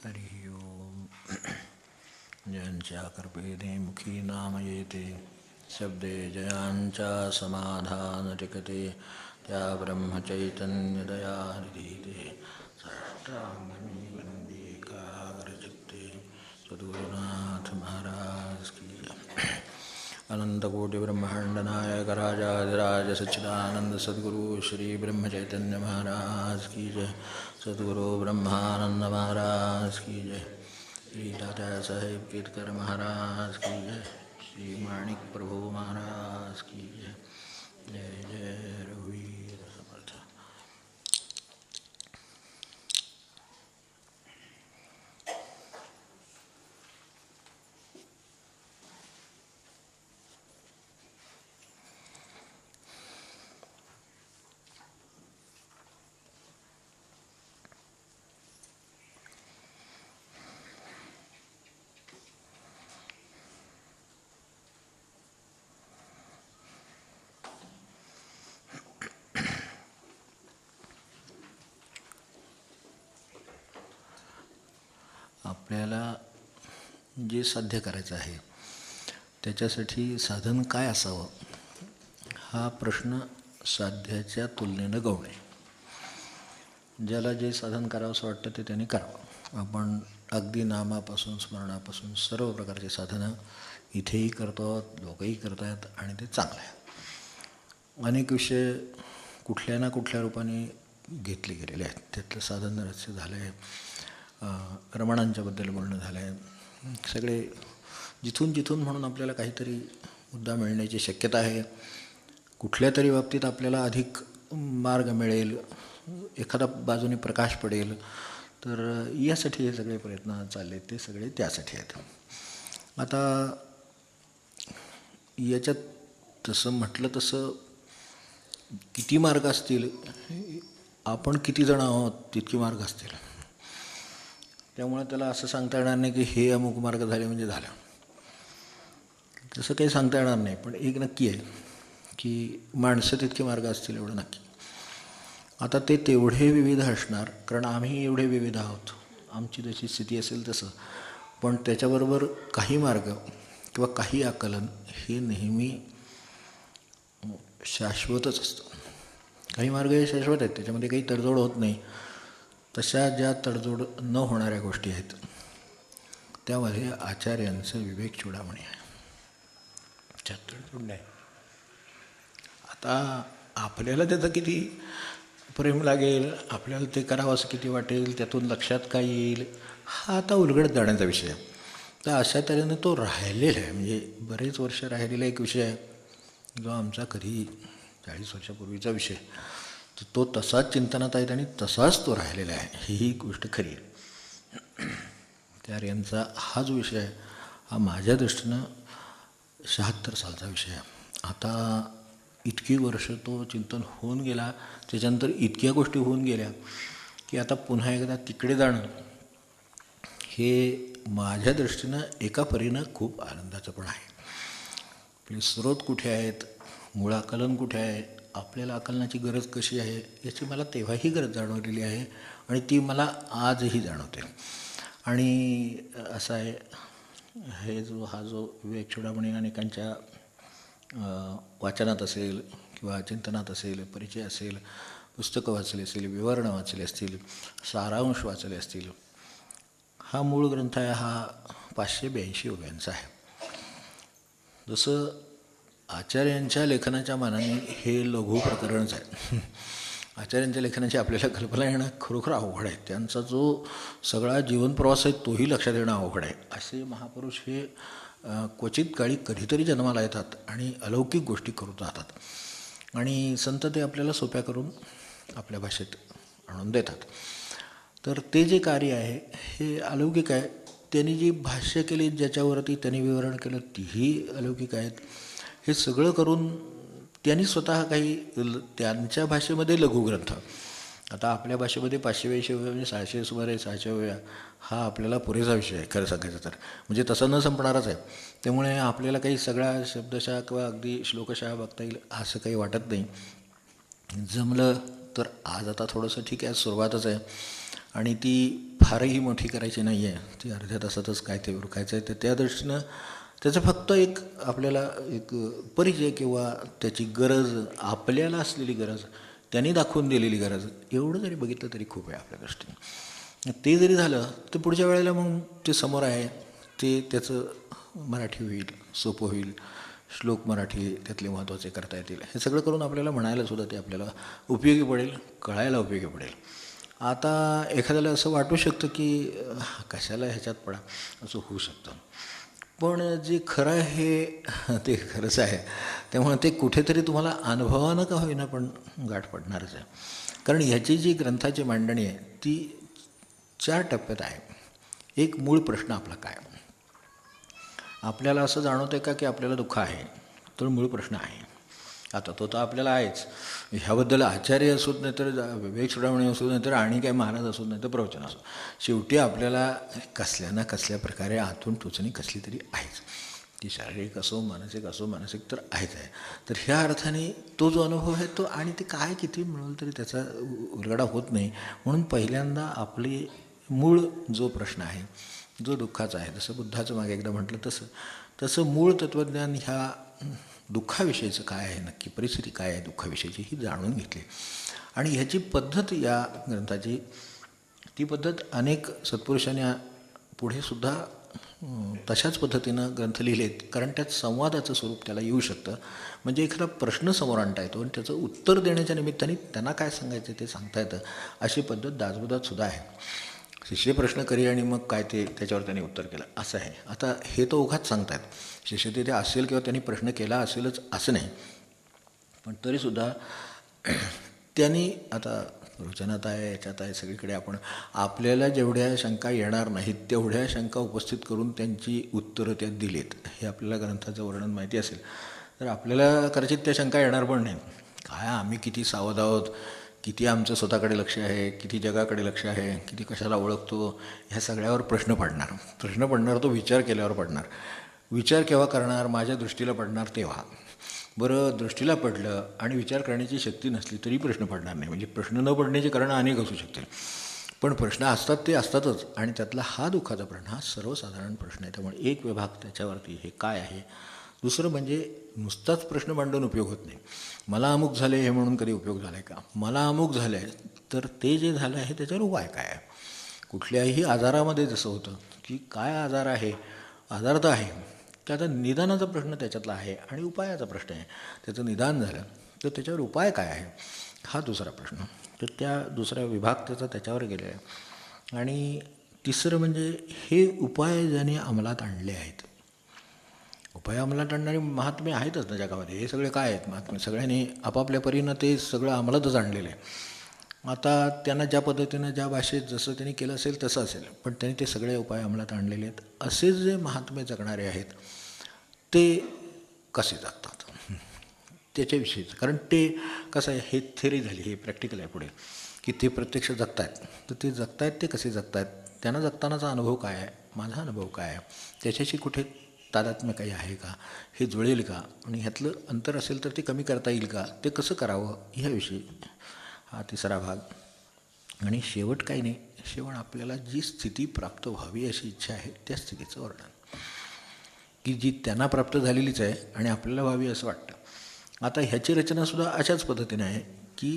हरिः ओम् जयञ्चाकर्पेदे मुखी नामयेते शब्दे जयांच समाधानटिकते त्या ब्रह्मचैतन्यदया हृदीते साष्टांगं वन्दे एकाग्रचित्ते सद्गुरुनाथ महाराज की अनंतकोटि ब्रह्मांड नायक राजाधिराज सच्चिदानंद सद्गुरु श्री ब्रह्मचैतन्य महाराज की जय। सद्गुरु ब्रह्मानंद महाराज की जय। श्री दादा साहेब केतकर महाराज की जय। श्री माणिक प्रभु महाराज की जय। जय जय रघुवीर समर्थ। आपल्याला जे साध्य करायचं आहे त्याच्यासाठी साधन काय असावं हा प्रश्न साध्याच्या तुलनेनं गौण आहे. ज्याला जे साधन करावं असं वाटतं ते त्याने करावं. आपण अगदी नामापासून स्मरणापासून सर्व प्रकारचे साधनं इथेही करतो आहोत, लोकही करत आहेत आणि ते चांगलं आहे. अनेक विषय कुठल्या ना कुठल्या रूपाने घेतले गेलेले आहेत. त्यातलं साधन रहस्य झालं आहे, रमणांच्याबद्दल बोलणं झालं आहे. सगळे जिथून जिथून म्हणून आपल्याला काहीतरी मुद्दा मिळण्याची शक्यता आहे. कुठल्या तरी बाबतीत आपल्याला अधिक मार्ग मिळेल, एखादा बाजूने प्रकाश पडेल, तर यासाठी हे सगळे प्रयत्न चालले ते सगळे त्यासाठी आहेत. आता याच्यात तसं म्हटलं तसं किती मार्ग असतील, आपण किती जण आहोत तितकी मार्ग असतील. त्यामुळे त्याला असं सांगता येणार नाही की हे अमुक मार्ग झाले म्हणजे झालं, तसं काही सांगता येणार नाही. पण एक नक्की आहे की माणसं तितके मार्ग असतील एवढं नक्की. आता ते तेवढे विविध असणार कारण आम्ही एवढे विविध आहोत, आमची जशी स्थिती असेल तसं. पण त्याच्याबरोबर काही मार्ग किंवा काही आकलन हे नेहमी शाश्वतच असतं. काही मार्ग हे शाश्वत आहेत, त्याच्यामध्ये काही तडजोड होत नाही. तशा ज्या तडजोड न होणाऱ्या गोष्टी आहेत त्यामध्ये आचार्यांचं विवेक चूडामणी आहे. त्यात तडजोड नाही. आता आपल्याला त्याचं किती प्रेम लागेल, आपल्याला ते करावं असं किती वाटेल, त्यातून लक्षात काय येईल, हा आता उलगडत जाण्याचा विषय आहे. तर अशा तऱ्हेने तो राहिलेला आहे, म्हणजे बरेच वर्ष राहिलेला एक विषय आहे जो आमचा कधी 40 वर्षापूर्वीचा विषय. तर तो तसाच चिंतनात आहे आणि तसाच तो राहिलेला आहे, ही गोष्ट खरी आहे. त्या यांचा हा जो विषय आहे हा माझ्या दृष्टीनं 76 सालचा विषय आहे. आता इतकी वर्ष तो चिंतन होऊन गेला, त्याच्यानंतर इतक्या गोष्टी होऊन गेल्या की आता पुन्हा एकदा तिकडे जाणं हे माझ्या दृष्टीनं एका परीनं खूप आनंदाचं पण आहे. आपले स्रोत कुठे आहेत, मूळ आकलन कुठे आहे, आपल्याला आकलनाची गरज कशी आहे याची मला तेव्हाही गरज जाणवलेली आहे आणि ती मला आजही जाणवते. आणि असं आहे, हा जो विवेक चूडामणी अनेकांच्या वाचनात असेल किंवा चिंतनात असेल, परिचय असेल, पुस्तकं वाचली असेल, विवरणं वाचली असतील, सारांश वाचले असतील. हा मूळ ग्रंथ आहे हा 582 ओव्यांचा आहे. जसं आचार्यांच्या लेखनाच्या मानाने हे लघु प्रकरणच आहे. आचार्यांच्या लेखनाची आपल्याला कल्पना येणं खरोखर अवघड आहे. त्यांचा जो सगळा जीवनप्रवास आहे तोही लक्षात येणं अवघड आहे. असे महापुरुष हे क्वचित काळी कधीतरी जन्माला येतात आणि अलौकिक गोष्टी करून जातात आणि संत ते आपल्याला सोप्या करून आपल्या भाषेत आणून देतात. तर ते जे कार्य आहे हे अलौकिक आहे. त्यांनी जी भाष्य केली, ज्याच्यावरती त्यांनी विवरण केलं, तीही अलौकिक आहेत. हे सगळं करून त्यांनी स्वतः काही त्यांच्या भाषेमध्ये लघुग्रंथ, आता आपल्या भाषेमध्ये 582 म्हणजे 600 सुमारे 600 वेळा हा आपल्याला पुरेसा विषय आहे खरं सांगायचं तर. म्हणजे तसं न संपणारच आहे. त्यामुळे आपल्याला काही सगळा शब्दशः किंवा अगदी श्लोकशः बघता येईल असं काही वाटत नाही. जमलं तर आज आता थोडंसं ठीक आहे, सुरुवातच आहे आणि ती फारही मोठी करायची नाही आहे, ती अर्ध्या तासातच काय ते उरकायचं आहे, तर त्या दृष्टीनं त्याचं फक्त एक आपल्याला एक परिचय किंवा त्याची गरज, आपल्याला असलेली गरज, त्यांनी दाखवून दिलेली गरज, एवढं जरी बघितलं तरी खूप आहे आपल्या दृष्टीने. ते जरी झालं तर पुढच्या वेळेला मग ते समोर आहे ते त्याचं मराठी होईल, सोपं होईल, श्लोक मराठी त्यातले महत्त्वाचे करता येतील. हे सगळं करून आपल्याला म्हणायलासुद्धा ते आपल्याला उपयोगी पडेल, कळायला उपयोगी पडेल. आता एखाद्याला असं वाटू शकतं की कशाला ह्याच्यात पडा, असं होऊ शकतं. पण जे खरं आहे ते खरंच आहे. त्यामुळे ते कुठेतरी तुम्हाला अनुभवानं का होईना पण गाठ पडणारच आहे. कारण ह्याची जी ग्रंथाची मांडणी आहे ती 4 टप्प्यात आहे. एक मूळ प्रश्न आपला काय, आपल्याला असं जाणवतं का की आपल्याला दुःख आहे, तर मूळ प्रश्न आहे. आता तो तर आपल्याला आहेच. ह्याबद्दल आचार्य असोत नाही तर विवेक चूडामणी असोत नाही तर आणि काय महाराज असोत नाही तर प्रवचन असो, शेवटी आपल्याला कसल्या ना कसल्या प्रकारे आतून टोचणी कसली तरी आहेच. ती शारीरिक असो मानसिक तर आहेच आहे. तर ह्या अर्थाने तो जो अनुभव आहे तो, आणि ते काय किती मिळवलं तरी त्याचा उलगडा होत नाही. म्हणून पहिल्यांदा आपली मूळ जो प्रश्न आहे, जो दुःखाचा आहे, जसं बुद्धाचं मागे एकदा म्हटलं तसं मूळ तत्त्वज्ञान ह्या दुःखाविषयीचं काय आहे, नक्की परिस्थिती काय आहे दुःखाविषयीची, ही जाणून घेतली. आणि ह्याची पद्धत या ग्रंथाची, ती पद्धत अनेक सत्पुरुषांनी पुढेसुद्धा तशाच पद्धतीनं ग्रंथ लिहिलेत. कारण त्यात संवादाचं स्वरूप त्याला येऊ शकतं. म्हणजे एखादा प्रश्न समोर आणता येतो आणि त्याचं उत्तर देण्याच्या निमित्ताने त्यांना काय सांगायचं ते सांगता येतं. अशी पद्धत दासबोधातसुद्धा आहे. शिष्य प्रश्न करी आणि मग काय ते त्याच्यावर त्यांनी उत्तर केलं असं आहे. आता हे तर उगाच सांगतात, शिष्य तिथे असेल किंवा त्यांनी प्रश्न केला असेलच असं नाही, पण तरीसुद्धा त्यांनी आता प्रवचनात आहे, याच्यात आहे, सगळीकडे आपण आपल्याला जेवढ्या शंका येणार नाहीत तेवढ्या शंका उपस्थित करून त्यांची उत्तरं त्यात दिलीत. हे आपल्याला ग्रंथाचं वर्णन माहिती असेल तर आपल्याला कदाचित त्या शंका येणार पण नाही. काय आम्ही किती सावध आहोत, किती आमचं स्वतःकडे लक्ष आहे, किती जगाकडे लक्ष आहे, किती कशाला ओळखतो, ह्या सगळ्यावर प्रश्न पडणार तो विचार केल्यावर पडणार. विचार केव्हा करणार, माझ्या दृष्टीला पडणार तेव्हा. बरं, दृष्टीला पडलं आणि विचार करण्याची शक्ती नसली तरी प्रश्न पडणार नाही. म्हणजे प्रश्न न पडण्याची कारणं अनेक असू शकतील, पण प्रश्न असतात ते असतातच. आणि त्यातला हा दुःखाचा प्रश्न हा सर्वसाधारण प्रश्न आहे. त्यामुळे एक विभाग त्याच्यावरती, हे काय आहे. दुसरं म्हणजे नुसताच प्रश्न मांडून उपयोग होत नाही. मला अमुक झाले हे म्हणून कधी उपयोग झाला आहे का. मला अमुक झालं आहे तर ते जे झालं आहे त्याच्यावर उपाय काय आहे. कुठल्याही आजारामध्ये जसं होतं की काय आजार आहे, आजार तर आहे, त्याचा निदानाचा प्रश्न त्याच्यातला आहे आणि उपायाचा प्रश्न आहे. त्याचं निदान झालं तर त्याच्यावर उपाय काय आहे, हा दुसरा प्रश्न. तर त्या दुसरा विभाग त्याच्यावर गेलेला आहे. आणि तिसरं म्हणजे हे उपाय ज्याने अंमलात आणले आहेत, उपाय अंमलात आणणारे महात्मे आहेतच ना जगामध्ये. हे सगळे काय आहेत महात्मे, सगळ्यांनी आपापल्या परीनं ते सगळं अंमलातच आणलेलं आहे. आता त्यांना ज्या पद्धतीनं ज्या भाषेत जसं त्यांनी केलं असेल तसं असेल, पण त्यांनी ते सगळे उपाय अंमलात आणलेले आहेत. असे जे महात्मे जगणारे आहेत ते कसे जगतात त्याच्याविषयीच. कारण ते कसं आहे, हे थेरी झाली, हे प्रॅक्टिकल आहे पुढे, की ते प्रत्यक्ष जगत आहेत. तर ते जगत आहेत ते कसे जगत आहेत, त्यांना जगतानाचा अनुभव काय आहे, माझा अनुभव काय आहे, त्याच्याशी कुठे तादात्म्य काही आहे का, हे जुळेल का, आणि ह्यातलं अंतर असेल तर ते कमी करता येईल का, ते कसं करावं ह्याविषयी हा तिसरा भाग. आणि शेवट काही नाही, शेवट आपल्याला जी स्थिती प्राप्त व्हावी अशी इच्छा आहे त्या स्थितीचं वर्णन, की जी त्यांना प्राप्त झालेलीच आहे आणि आपल्याला व्हावी असं वाटतं. आता ह्याची रचनासुद्धा अशाच पद्धतीने आहे की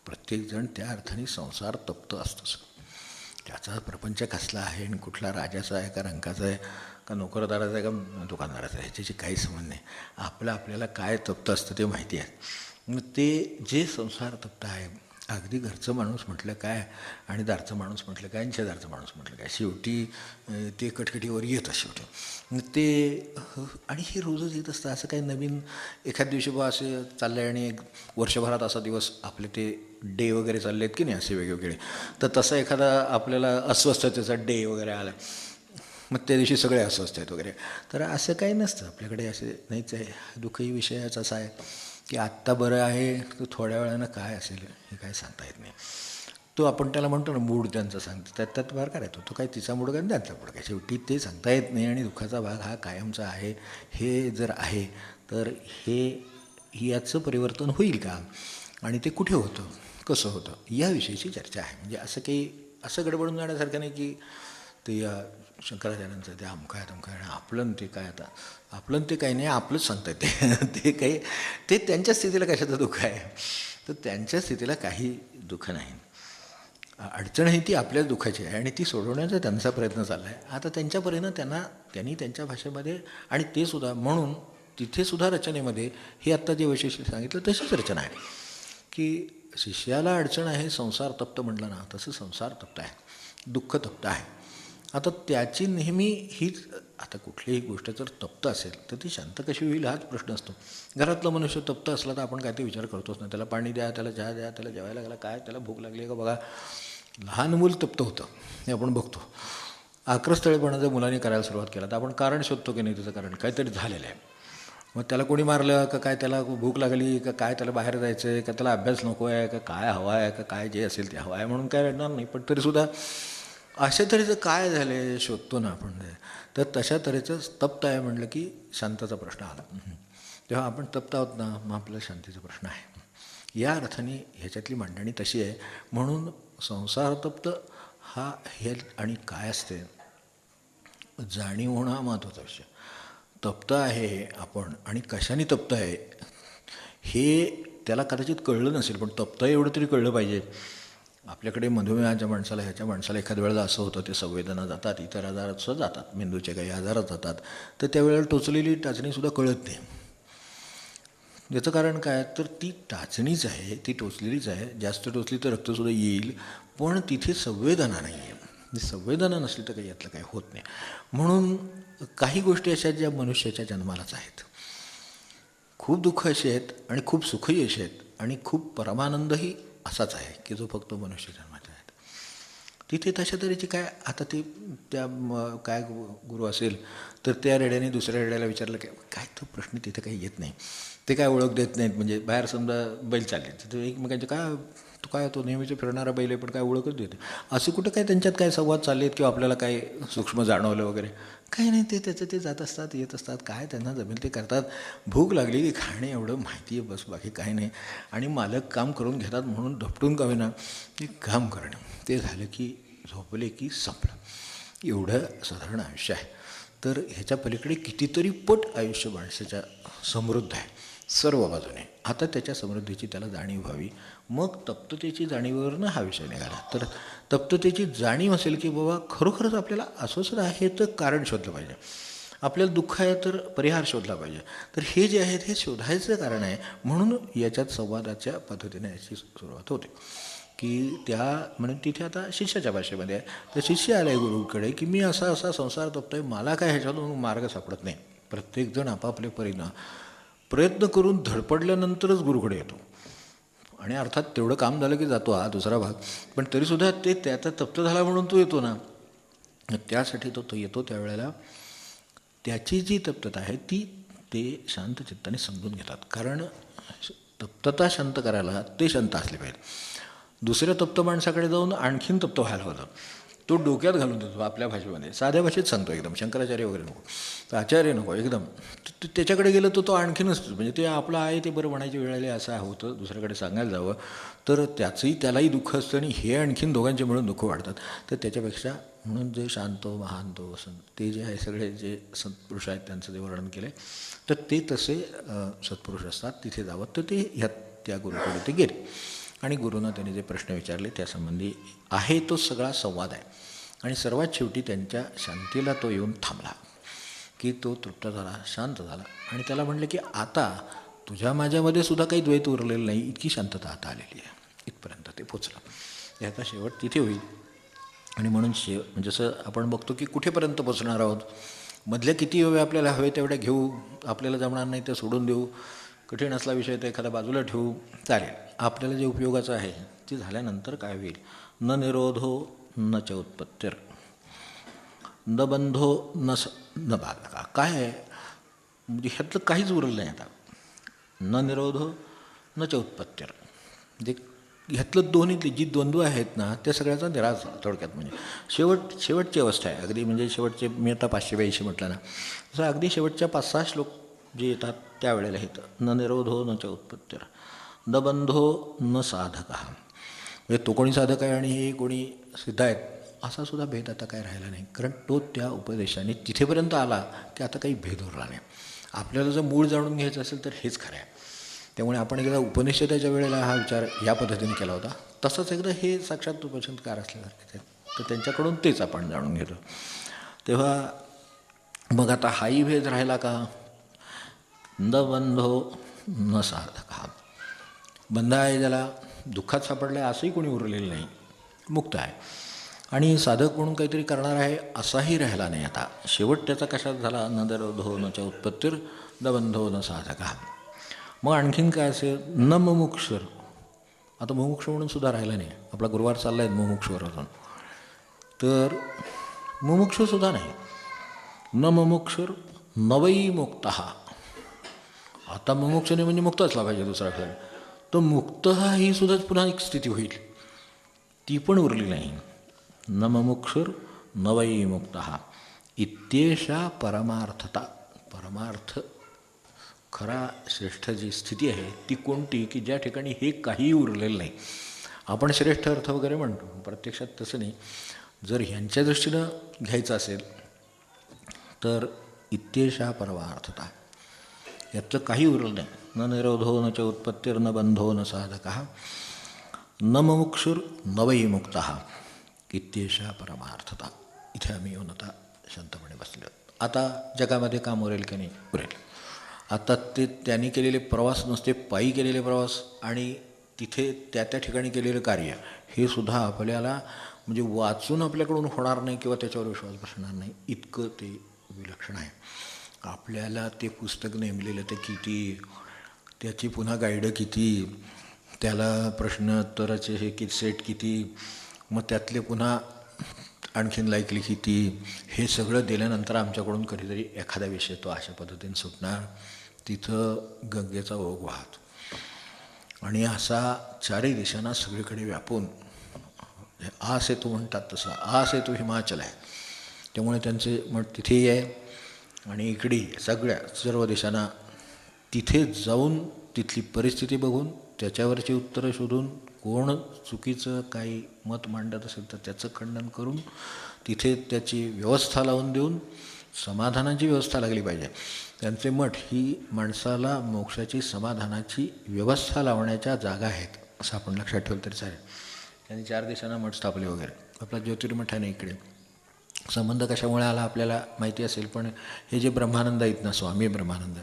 प्रत्येकजण त्या अर्थाने संसार तप्त असतोच. त्याचा प्रपंच कसला आहे आणि कुठला राजाचा आहे का रंकाचा आहे का नोकरदाराचा आहे का दुकानदाराचा आहे ह्याच्याशी काही संबंध नाही. आपल्याला काय तप्त असतं ते माहिती आहे. मग ते जे संसार तप्त आहे, अगदी घरचं माणूस म्हटलं काय आणि दारचं माणूस म्हटलं काय आणि शेजारचं माणूस म्हटलं काय, शेवटी ते कटकटीवर येतं शेवटी. मग ते आणि हे रोजच येत असतं. असं काही नवीन एखाद दिवशी बा असे चाललं आहे आणि एक वर्षभरात असा दिवस आपले ते डे वगैरे चालले आहेत की नाही असे वेगवेगळे, तर तसा एखादा आपल्याला अस्वस्थतेचा डे वगैरे आला, मग त्या दिवशी सगळे अस्वस्थ आहेत वगैरे. तर असं काही नसतं आपल्याकडे, असे नाहीच आहे. दुःखही विषयाचा असा आहे की आत्ता बरं आहे तर थोड्या वेळानं काय असेल हे काय सांगता येत नाही. तो आपण त्याला म्हणतो ना मूड त्यांचा सांगतो, त्यात फार काय तो काय तिचा मूड काय त्यांचा मूड काय, शेवटी ते सांगता येत नाही. आणि दुःखाचा भाग हा कायमचा आहे. हे जर आहे तर याचं परिवर्तन होईल का, आणि ते कुठे होतं, कसं होतं, याविषयीची चर्चा आहे. म्हणजे असं काही असं गडबडून जाण्यासारखं नाही की ते शंकराचार्यांचं ते अमकं आहे तमकं आहे, आपलं ते काय आता आपलं ते काही नाही, आपलंच सांगता येते ते काही ते त्यांच्या स्थितीला कशाचं दुःख आहे. तर त्यांच्या स्थितीला काही दुःख नाही. अडचण ही ती आपल्याच दुःखाची आहे आणि ती सोडवण्याचा त्यांचा प्रयत्न चालला आहे. आता त्यांच्या परीनं त्यांनी त्यांच्या भाषेमध्ये आणि ते सुद्धा म्हणून तिथे सुद्धा रचनेमध्ये हे आत्ता जे वैशिष्ट्य सांगितलं तशीच रचना आहे की शिष्याला अडचण आहे, संसार तप्त म्हटलं ना तसं संसार तप्त आहे, दुःख तप्त आहे. आता त्याची नेहमी हीच, आता कुठलीही गोष्ट जर तप्त असेल तर ती शांत कशी होईल हाच प्रश्न असतो. घरातलं मनुष्य तप्त असला तर आपण काय ते विचार करतोच ना, त्याला पाणी द्या, त्याला चहा द्या, त्याला जेवायला लागला काय, त्याला भूक लागली का बघा. लहान मूल तप्त होतं हे आपण बघतो. आक्रस्थळेपणा जर मुलांनी करायला सुरुवात केला तर आपण कारण शोधतो की नाही, त्याचं कारण काहीतरी झालेलं आहे. मग त्याला कोणी मारलं का काय, त्याला भूक लागली का काय, त्याला बाहेर जायचं आहे का, त्याला अभ्यास नको आहे का, काय हवा आहे का, काय जे असेल ते हवं आहे म्हणून काय रडणार नाही. पण तरीसुद्धा अशा तऱ्हेचं काय झालं आहे शोधतो ना आपण. तर तशा तऱ्हेचं तप्त आहे म्हटलं की शांताचा प्रश्न आला. तेव्हा आपण तप्त आहोत ना, मग आपला शांतीचा प्रश्न आहे. या अर्थाने ह्याच्यातली मांडणी तशी आहे. म्हणून संसार तप्त हा हे आणि काय असते जाणीव होणं हा महत्त्वाचा विषय. तप्त आहे आपण आणि कशाने तप्त आहे हे त्याला कदाचित कळलं नसेल, पण तप्त एवढं तरी कळलं पाहिजे. आपल्याकडे मधुमेहाच्या माणसाला ह्याच्या माणसाला एखाद्या वेळेला असं होतं, ते संवेदना जातात, इतर आजारातसुद्धा जातात, मेंदूचे काही आजारात जातात, तर त्यावेळेला टोचलेली टाचणीसुद्धा कळत नाही. याचं कारण काय, तर ती टाचणीच आहे, ती टोचलेलीच आहे. जास्त टोचली तर रक्तसुद्धा येईल, पण तिथे संवेदना नाही आहे. संवेदना नसली तर काही यातलं काही होत नाही. म्हणून काही गोष्टी अशा ज्या मनुष्याच्या जन्मालाच आहेत. खूप दुःख अशी आहेत आणि खूप सुखही अशी आहेत आणि खूप परमानंदही असाच आहे की जो फक्त मनुष्य जन्माचा आहे. तिथे तशा तऱ्हेची काय, आता ते त्या काय गुरु असेल तर त्या रेड्याने दुसऱ्या रेड्याला विचारलं की काय, तो प्रश्न तिथे काही येत नाही, ते काय ओळख देत नाहीत. म्हणजे बाहेर समजा बैल चालले तर एकमेकांचे काय, तो काय तो नेहमीचं फिरणारा बैल आहे पण काय ओळखच देते, असं कुठं काय त्यांच्यात काय संवाद चालले आहेत किंवा आपल्याला काय सूक्ष्म जाणवलं वगैरे काही नाही. ते त्याचं ते जात असतात येत असतात, काय त्यांना जमेल ते करतात. भूक लागली की खाणे एवढं माहिती आहे बस, बाकी काही नाही. आणि मालक काम करून घेतात म्हणून धपटून का होईना ते काम करणं, ते झालं की झोपले की संपलं. एवढं साधारण आयुष्य आहे. तर ह्याच्या पलीकडे कितीतरी पट आयुष्य माणसाच्या समृद्ध आहे सर्व बाजूने. आता त्याच्या समृद्धीची त्याला जाणीव व्हावी. मग तप्ततेची जाणीवीवरनं हा विषय निघाला. तर तप्ततेची जाणीव असेल की बाबा खरोखरच आपल्याला अस्वस्थता आहे तर कारण शोधलं पाहिजे, आपल्याला दुःख आहे तर परिहार शोधला पाहिजे. तर हे जे आहेत हे शोधायचं कारण आहे. म्हणून याच्यात संवादाच्या पद्धतीने याची सुरुवात होते की म्हणून तिथे आता शिष्याच्या भाषेमध्ये आहे. तर शिष्य आला आहे गुरुकडे की मी असा संसार तपतोय, मला काय ह्याच्यातून मार्ग सापडत नाही. प्रत्येकजण आपापल्या परीनं प्रयत्न करून धडपडल्यानंतरच गुरुकडे येतो आणि अर्थात तेवढं काम झालं की जातो हा दुसरा भाग. पण तरीसुद्धा ते त्याचा तप्त झाला म्हणून तो येतो ना, त्यासाठी तो येतो. त्यावेळेला त्याची जी तप्तता आहे ते शांत चित्ताने समजून घेतात. कारण तप्तता शांत करायला ते शांत असले पाहिजे. दुसऱ्या तप्त माणसाकडे जाऊन आणखीन तप्त व्हायला होतं, तो डोक्यात घालून देतो आपल्या भाषेमध्ये, साध्या भाषेत सांगतो एकदम. शंकराचार्य वगैरे नको, तर आचार्य नको, एकदम त्याच्याकडे गेलं तर तो आणखीनच म्हणजे ते आपलं आहे ते बरं म्हणायची वेळ आली असं होतं. दुसऱ्याकडे सांगायला जावं तर त्यालाही दुःख असतं आणि हे आणखीन दोघांचे मिळून दुःख वाढतात. तर त्याच्यापेक्षा म्हणून जे शांतो महांतो वसंत ते जे आहे सगळे जे सत्पुरुष आहेत त्यांचं जे वर्णन केलं आहे, तर ते तसे सत्पुरुष असतात. तिथे जावं तर ते त्या गुरुकडे ते गेले आणि गुरुनं त्यांनी जे प्रश्न विचारले त्यासंबंधी आहे तो सगळा संवाद आहे. आणि सर्वात शेवटी त्यांच्या शांतीला तो येऊन थांबला की तो तृप्त झाला, शांत झाला. आणि त्याला म्हणलं की आता तुझ्या माझ्यामध्ये सुद्धा काही द्वैत उरलेलं नाही, इतकी शांतता आता आलेली आहे. इथपर्यंत ते पोचलं. याचा शेवट तिथे होईल. आणि म्हणून म्हणजे जसं आपण बघतो की कुठेपर्यंत पोचणार आहोत, मधल्या किती वेळ आपल्याला हवे तेवढ्या घेऊ, आपल्याला जमणार नाही तर सोडून देऊ, कठीण असला विषय तर एखादा बाजूला ठेवू, चालेल. आपल्याला जे उपयोगाचं आहे ते झाल्यानंतर काय होईल, न निरोधो न च उत्पत्तिर न बंधो न बाधका. काय आहे म्हणजे ह्यातलं काहीच उरलं नाही आता. न निरोधो न च उत्पत्तिर म्हणजे ह्यातलं दोन्हीतली जी द्वंद्व आहेत ना त्या सगळ्याचा निराश थोडक्यात. म्हणजे शेवटची अवस्था आहे अगदी. म्हणजे शेवटचे मी आता 582 म्हटलं ना, तसं अगदी शेवटच्या 5-6 श्लोक जे येतात त्यावेळेला येतं. न निरोधो न च उत्पत्तिर न बंधो न साधका. म्हणजे तो कोणी साधक आहे आणि हे कोणी सिद्ध आहेत असा सुद्धा भेद आता काय राहिला नाही. कारण तो त्या उपदेशाने तिथेपर्यंत आला की आता काही भेद उरला नाही. आपल्याला जर मूळ जाणून घ्यायचं असेल तर हेच खरं आहे. त्यामुळे आपण एकदा उपनिषदाच्या वेळेला हा विचार या पद्धतीने केला होता. तसंच एकदा हे साक्षात उपनिषदकार असल्यासारखे तर त्यांच्याकडून तेच आपण जाणून घेतो. तेव्हा मग आता हाही भेद राहिला का? न बंधो न साधक. हा बंध आहे, ज्याला दुःखात सापडलं आहे असंही कोणी उरलेलं नाही, मुक्त आहे. आणि साधक म्हणून काहीतरी करणार आहे असाही राहिला नाही. आता शेवट त्याचा कशात झाला? न दरोधो न च उत्पत्तीर न बंधो न साधक. मग आणखीन काय असेल? न मुमुक्षुर. आता मुमुक्षु म्हणून सुद्धा राहिला नाही. आपला गुरुवार चालला आहे मुमुक्षुवर अजून, तर मुमुक्षुसुद्धा नाही. न मुमुक्षुर नवई मुक्त. आता मुमुक्षुने म्हणजे मुक्त असला पाहिजे दुसरा खेळ. तो मुक्त ही सुद्धा पुन्हा एक स्थिती होईल, ती पण उरली नाही. न मुमुक्षुर नवई मुक्त इत्येषा परमार्थता. परमार्थ खरा श्रेष्ठ जी स्थिती आहे ती कोणती? की ज्या ठिकाणी हे काही उरलेलं नाही. आपण श्रेष्ठ अर्थ वगैरे म्हणतो, प्रत्यक्षात तसं नाही. जर ह्यांच्या दृष्टीनं घ्यायचं असेल तर इत्येषा परमार्थता, याचं काही उरलं नाही. न निरोधो न च उत्पत्तीर न बंधो न साधक न मुमुक्षुर नवई मुक्त इत्येषा परमार्थता. इथे आम्ही येऊन आता शांतपणे बसलो. आता जगामध्ये काम उरेल की नाही? उरेल. आता ते त्यांनी केलेले प्रवास नुसते पायी केलेले प्रवास आणि तिथे त्या त्या ठिकाणी केलेलं कार्य हे सुद्धा आपल्याला म्हणजे वाचून आपल्याकडून होणार नाही किंवा त्याच्यावर विश्वास बसणार नाही, इतकं ते विलक्षण आहे. आपल्याला ते पुस्तक नेमलेलं ते किती, त्याची पुन्हा गाईड किती, त्याला प्रश्नोत्तराचे हे सेट किती, मग त्यातले पुन्हा आणखीन लायकली किती, हे सगळं दिल्यानंतर आमच्याकडून कधीतरी एखादा विषय तो अशा पद्धतीने सुटणार. तिथं गंगेचा ओघ वाहतो आणि असा चारही दिशांना सगळीकडे व्यापून आ सेतू म्हणतात तसं आ सेतू हिमाचल आहे. त्यामुळे त्यांचे मठ तिथेही आहे आणि इकडे सगळ्या सर्व दिशांना तिथे जाऊन तिथली परिस्थिती बघून त्याच्यावरची उत्तरं शोधून कोण चुकीचं काही मत मांडत असेल तर त्याचं खंडन करून तिथे त्याची व्यवस्था लावून देऊन समाधानाची व्यवस्था लागली पाहिजे. त्यांचे मठ ही माणसाला मोक्षाची समाधानाची व्यवस्था लावण्याच्या जागा आहेत असं आपण लक्षात ठेवलं तरी चालेल. त्यांनी 4 दिशांना मठ स्थापले वगैरे. आपला ज्योतिर्मठाने इकडे संबंध कशामुळे आला आपल्याला माहिती असेल, पण हे जे ब्रह्मानंद आहेत ना, स्वामी ब्रह्मानंद,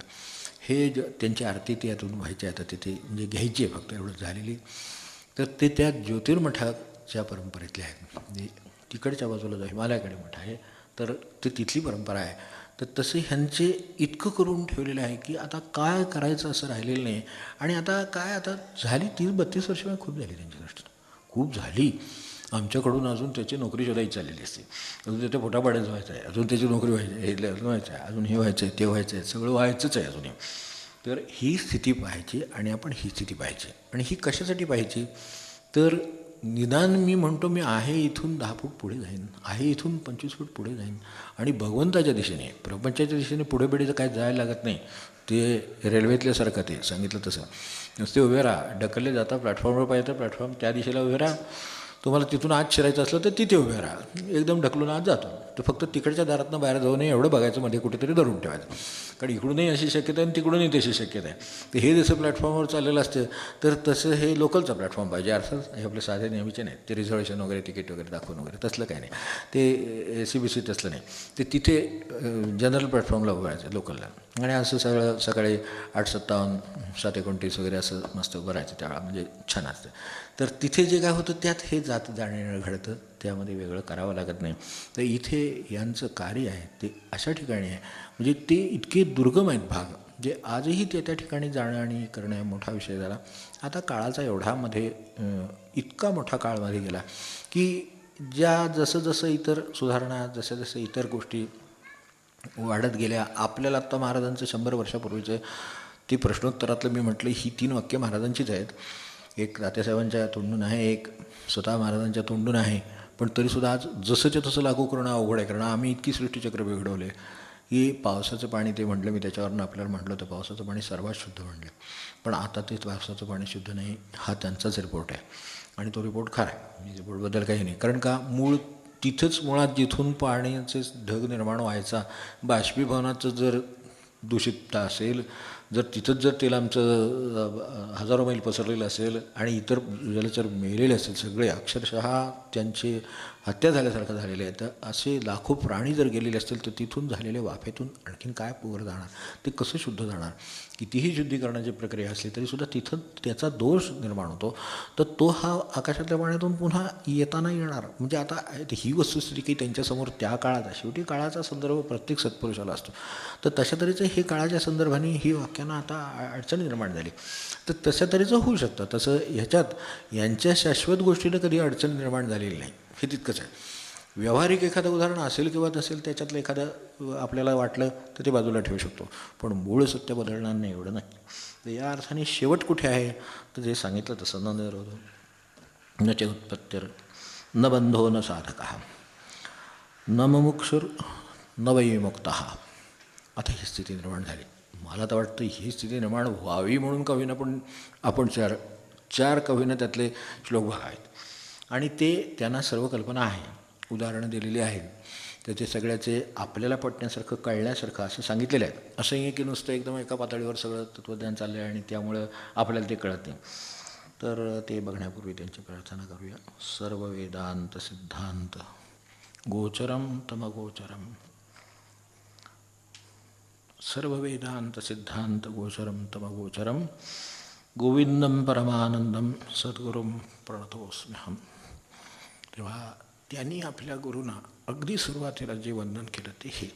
हे त्यांची आरती ती यातून व्हायची आता तिथे म्हणजे घ्यायची आहे फक्त एवढं झालेली. तर ते त्या ज्योतिर्मठाच्या परंपरेतले आहेत. म्हणजे तिकडच्या बाजूला जो हिमालयाकडे मठ आहे तर ते तिथली परंपरा आहे. तर तसे ह्यांचे इतकं करून ठेवलेलं आहे की आता काय करायचं असं राहिलेलं नाही. आणि आता काय आता झाली 30-32 वर्ष खूप झाली त्यांची गोष्ट, खूप झाली. आमच्याकडून अजून त्याची नोकरी शोधायची चाललेली असते. अजून त्याच्या पोटापाड्याच व्हायचं आहे, अजून त्याची नोकरी व्हायची आहे, हे अजून व्हायचं आहे, अजून हे व्हायचं आहे, ते व्हायचं आहे, सगळं व्हायचंच आहे अजूनही. तर ही स्थिती पाहायची आणि आपण ही स्थिती पाहायची. आणि ही कशासाठी पाहायची? तर निदान मी म्हणतो मी आहे इथून 10 फूट पुढे जाईन, आहे इथून 25 फूट पुढे जाईन आणि भगवंताच्या दिशेने प्रपंचाच्या दिशेने पुढे पुढे काय जायला लागत नाही. ते रेल्वेतल्यासारखं ते सांगितलं तसं नुसते उभे राहा, ढकलले जाता प्लॅटफॉर्मवर पाहिजे तर प्लॅटफॉर्म त्या दिशेला उभे राहा. तुम्हाला तिथून आत शिरायचं असलं तर तिथे उभे राहा, एकदम ढकलून आत जातो. तर फक्त तिकडच्या दारातनं बाहेर जाऊ नये एवढं बघायचं, मध्ये कुठेतरी धरून ठेवायचं. कारण इकडूनही अशी शक्यता आहे आणि तिकडूनही तशी शक्यता आहे. तर हे जसं प्लॅटफॉर्मवर चाललेलं असतं तर तसं हे लोकलचा प्लॅटफॉर्म पाहिजे. अर्थात हे आपले साधे नेहमीचे नाही, ते रिझर्वेशन वगैरे तिकीट वगैरे दाखवून वगैरे तसलं काही नाही, ते ACBC तसलं नाही. ते तिथे जनरल प्लॅटफॉर्मला उभं राहायचं लोकलला. आणि असं सगळं सकाळी 8:57, 7:29 वगैरे असं मस्त उभं राहायचं त्यावेळा, म्हणजे छान असतं. तर तिथे जे काय होतं त्यात हे जाणं घडतं, त्यामध्ये वेगळं करावं लागत नाही. तर इथे यांचं कार्य आहे ते अशा ठिकाणी आहे, म्हणजे ते इतके दुर्गम आहेत भाग, जे आजही त्या ठिकाणी जाणं आणि करणं मोठा विषय झाला. आता काळाचा एवढामध्ये इतका मोठा काळमध्ये गेला की जसं जसं इतर सुधारणा, जसं जसं इतर गोष्टी वाढत गेल्या. आपल्याला आत्ता महाराजांचं 100 वर्षापूर्वीचं ती प्रश्नोत्तरातलं मी म्हटलं ही 3 वाक्य महाराजांचीच आहेत. एक तात्यासाहेबांच्या तोंडून आहे, एक स्वतः महाराजांच्या तोंडून आहे. पण तरीसुद्धा आज जसंच्या तसं लागू करणं अवघड आहे. कारण आम्ही इतकी सृष्टीचक्र बिघडवले की पावसाचं पाणी, ते म्हटलं मी त्याच्यावरनं आपल्याला म्हटलं होतं पावसाचं पाणी सर्वात शुद्ध म्हणलं, पण आता ते पावसाचं पाणी शुद्ध नाही हा त्यांचाच रिपोर्ट आहे. आणि तो रिपोर्ट खरा आहे, रिपोर्टबद्दल काही नाही. कारण का मूळ तिथंच मुळात जिथून पाण्याचे ढग निर्माण व्हायचा, बाष्पीभवनाचं जर दूषितता असेल, जर तिथंच जर तेल आमचं हजारो मैल पसरलेलं असेल आणि इतर जलचर मेलेले असेल, सगळे अक्षरशः त्यांची हत्या झाल्यासारखं झालेले आहे, तर असे लाखो प्राणी जर गेलेले असतील तर तिथून झालेल्या वाफेतून आणखीन काय वर जाणार, ते कसं शुद्ध जाणार. कितीही शुद्धीकरणाची प्रक्रिया असली तरीसुद्धा तिथं त्याचा दोष निर्माण होतो. तर तो हा आकाशातल्या पाण्यातून पुन्हा येताना येणार. म्हणजे आता ही वस्तुस्थिती की त्यांच्यासमोर त्या काळाचा, शेवटी काळाचा संदर्भ प्रत्येक सत्पुरुषाला असतो. तर तशा तऱ्हेचं हे काळाच्या संदर्भाने ही वाक्यांना आता अडचण निर्माण झाली. तर तशा तऱ्हेचं होऊ शकतं. तसं ह्याच्यात यांच्या शाश्वत गोष्टीनं कधी अडचण निर्माण झालेली नाही, हे तितकंच आहे. व्यावहारिक एखादं उदाहरण असेल किंवा नसेल, त्याच्यातलं एखादं आपल्याला वाटलं तर ते बाजूला ठेवू शकतो, पण मूळ सत्य बदलणार नाही एवढं नाही. तर या अर्थाने शेवट कुठे आहे, तर जे सांगितलं तसं न निरोधो न च उत्पत्तिर न बंधो न साधकः न मुमुक्षुर न वै मुक्तः. आता ही स्थिती निर्माण झाली. मला तर वाटतं ही स्थिती निर्माण व्हावी म्हणून कवीनं पण आपण चार कवीनं त्यातले श्लोक भाग आहेत आणि ते त्यांना सर्व कल्पना आहे, उदाहरणं दिलेली आहेत, त्याचे सगळ्याचे आपल्याला पटण्यासारखं कळण्यासारखं असं सांगितलेलं आहे. असं आहे की नुसतं एकदम एका पातळीवर सगळं तत्त्वज्ञान चाललं आहे आणि त्यामुळं आपल्याला ते कळत नाही. तर ते बघण्यापूर्वी त्यांची प्रार्थना करूया. सर्व वेदांत सिद्धांत गोचरम तमगोचरम, सर्व वेदांत सिद्धांत गोचरम तमगोचरम, गोविंदम परमानंदम सद्गुरुम प्रणतोस्म्यहम. तेव्हा त्यांनी आपल्या गुरूंना अगदी सुरुवातीला जे वंदन केलं ते हे.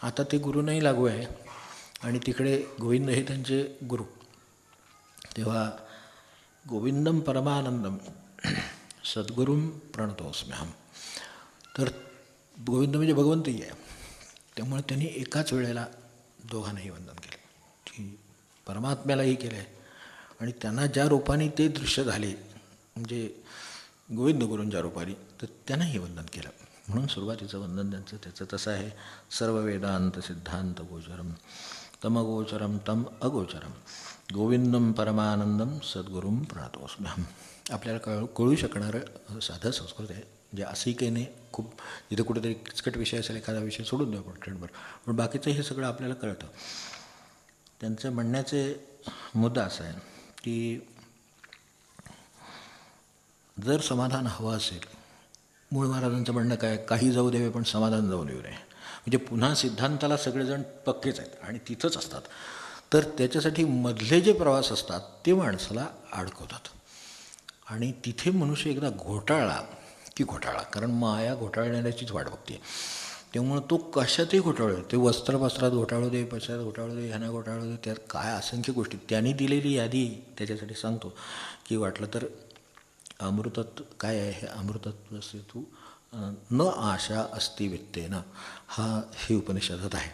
आता ते गुरूंनाही लागू आहे आणि तिकडे गोविंद हे त्यांचे गुरु. तेव्हा गोविंदम परमानंदम सद्गुरुम प्रणतोस्म्यहम. तर गोविंद म्हणजे भगवंतही आहे, त्यामुळे त्यांनी एकाच वेळेला दोघांनाही वंदन केलं, की परमात्म्यालाही केलं आहे आणि त्यांना ज्या रूपाने ते दृश्य झाले, म्हणजे गोविंद गुरूंच्या रूपाने, तर त्यांनाही वंदन केलं. म्हणून सुरुवातीचं वंदन त्याचं तसं आहे. सर्व वेदांत सिद्धांत गोचरम तमगोचरम तम अगोचरम गोविंदम परमानंदम सद्गुरुम प्रणतोस्म्यहम. आपल्याला कळू शकणारं साधं संस्कृत आहे. म्हणजे असंही काही नाही, खूप जिथं कुठेतरी किचकट विषय असेल, एखादा विषय सोडून द्या आपण ट्रेंडवर, पण बाकीचं हे सगळं आपल्याला कळतं. त्यांचं म्हणण्याचे मुद्दा असा आहे की जर समाधान हवं असेल, मूळ महाराजांचं म्हणणं काय, काही जाऊ द्यावे पण समाधान जाऊ देऊ नये. म्हणजे पुन्हा सिद्धांताला सगळेजण पक्केच आहेत आणि तिथंच असतात. तर त्याच्यासाठी मधले जे प्रवास असतात ते माणसाला अडकवतात आणि तिथे मनुष्य एकदा घोटाळला की घोटाळा, कारण माया घोटाळण्याचीच वाट बघते. त्यामुळं तो कशातही घोटाळू, ते वस्त्रात घोटाळू दे, पैशात घोटाळू दे, ह्यानं घोटाळू दे, त्यात काय असंख्य गोष्टी. त्यांनी दिलेली यादी त्याच्यासाठी सांगतो की वाटलं तर अमृतत्व काय आहे, हे अमृतत्व सेतू न आशा अस्ति वित्तेनं, हे उपनिषदात आहे.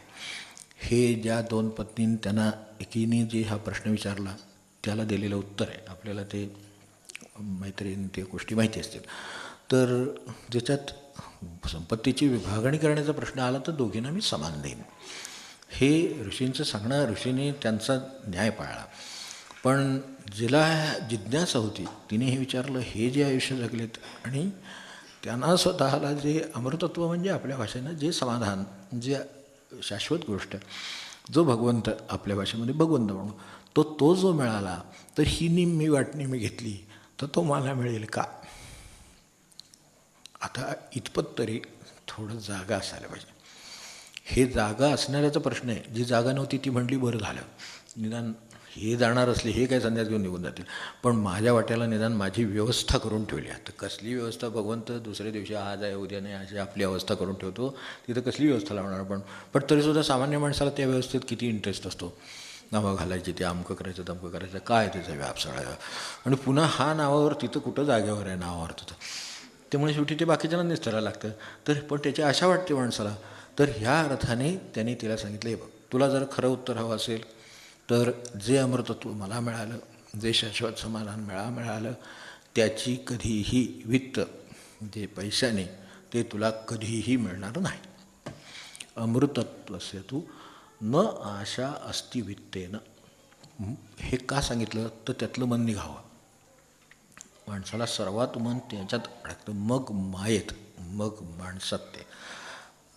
हे ज्या दोन पत्नींनी त्यांना एकीने जे हा प्रश्न विचारला त्याला दिलेलं उत्तर आहे. आपल्याला ते मैत्रिणी ते गोष्टी माहिती असतील. तर ज्याच्यात संपत्तीची विभागणी करण्याचा प्रश्न आला तर दोघींना मी समान देईन, हे ऋषींचं सांगणं. ऋषीने त्यांचा न्याय पाळला. पण जिला जिज्ञासा होती तिने हे विचारलं, हे जे आयुष्य जगलेत आणि त्यांना स्वतःला जे अमृतत्व म्हणजे आपल्या भाषेनं जे समाधान, जे शाश्वत गोष्ट, जो भगवंत आपल्या भाषेमध्ये भगवंत म्हणून तो जो मिळाला, तर ही निम्मी वाटणी मी घेतली तर तो मला मिळेल का. आता इतपत तरी थोडं जागा असायला पाहिजे. हे जागा असणाऱ्याचा प्रश्न आहे. जी जागा नव्हती ती म्हटली बरं झालं, निदान हे जाणार असले, हे काय संन्यास घेऊन निघून जातील, पण माझ्या वाट्याला निदान माझी व्यवस्था करून ठेवली आहे. तर कसली व्यवस्था, भगवंत दुसऱ्या दिवशी आज आहे उद्या नाही अशी आपली अवस्था करून ठेवतो, तिथं कसली व्यवस्था लावणार आपण. पण तरीसुद्धा सामान्य माणसाला त्या व्यवस्थेत किती इंटरेस्ट असतो. नावं घालायची, ते अमकं करायचं तमकं करायचं, काय त्याचा व्याप सगळा, आणि पुन्हा हा नावावर तिथं कुठं जागेवर आहे नावावर तिथं. त्यामुळे शेवटी ते बाकीच्यांनाच ठरायला लागतं. तर पण त्याची आशा वाटते माणसाला. तर ह्या अर्थाने त्यांनी तिला सांगितलं, हे बघ, तुला जर खरं उत्तर हवं असेल तर जे अमृतत्व मला मिळालं, जे शाश्वत समाधान मिळालं, त्याची कधीही वित्त, जे पैशाने, ते तुला कधीही मिळणार नाही. अमृतत्वस्य तू न आशा अस्ति वित्तेनं. हे का सांगितलं तर त्यातलं मन निघावं. माणसाला सर्वात मन त्याच्यात अडकतं, मग मायेत, मग माणसात, ते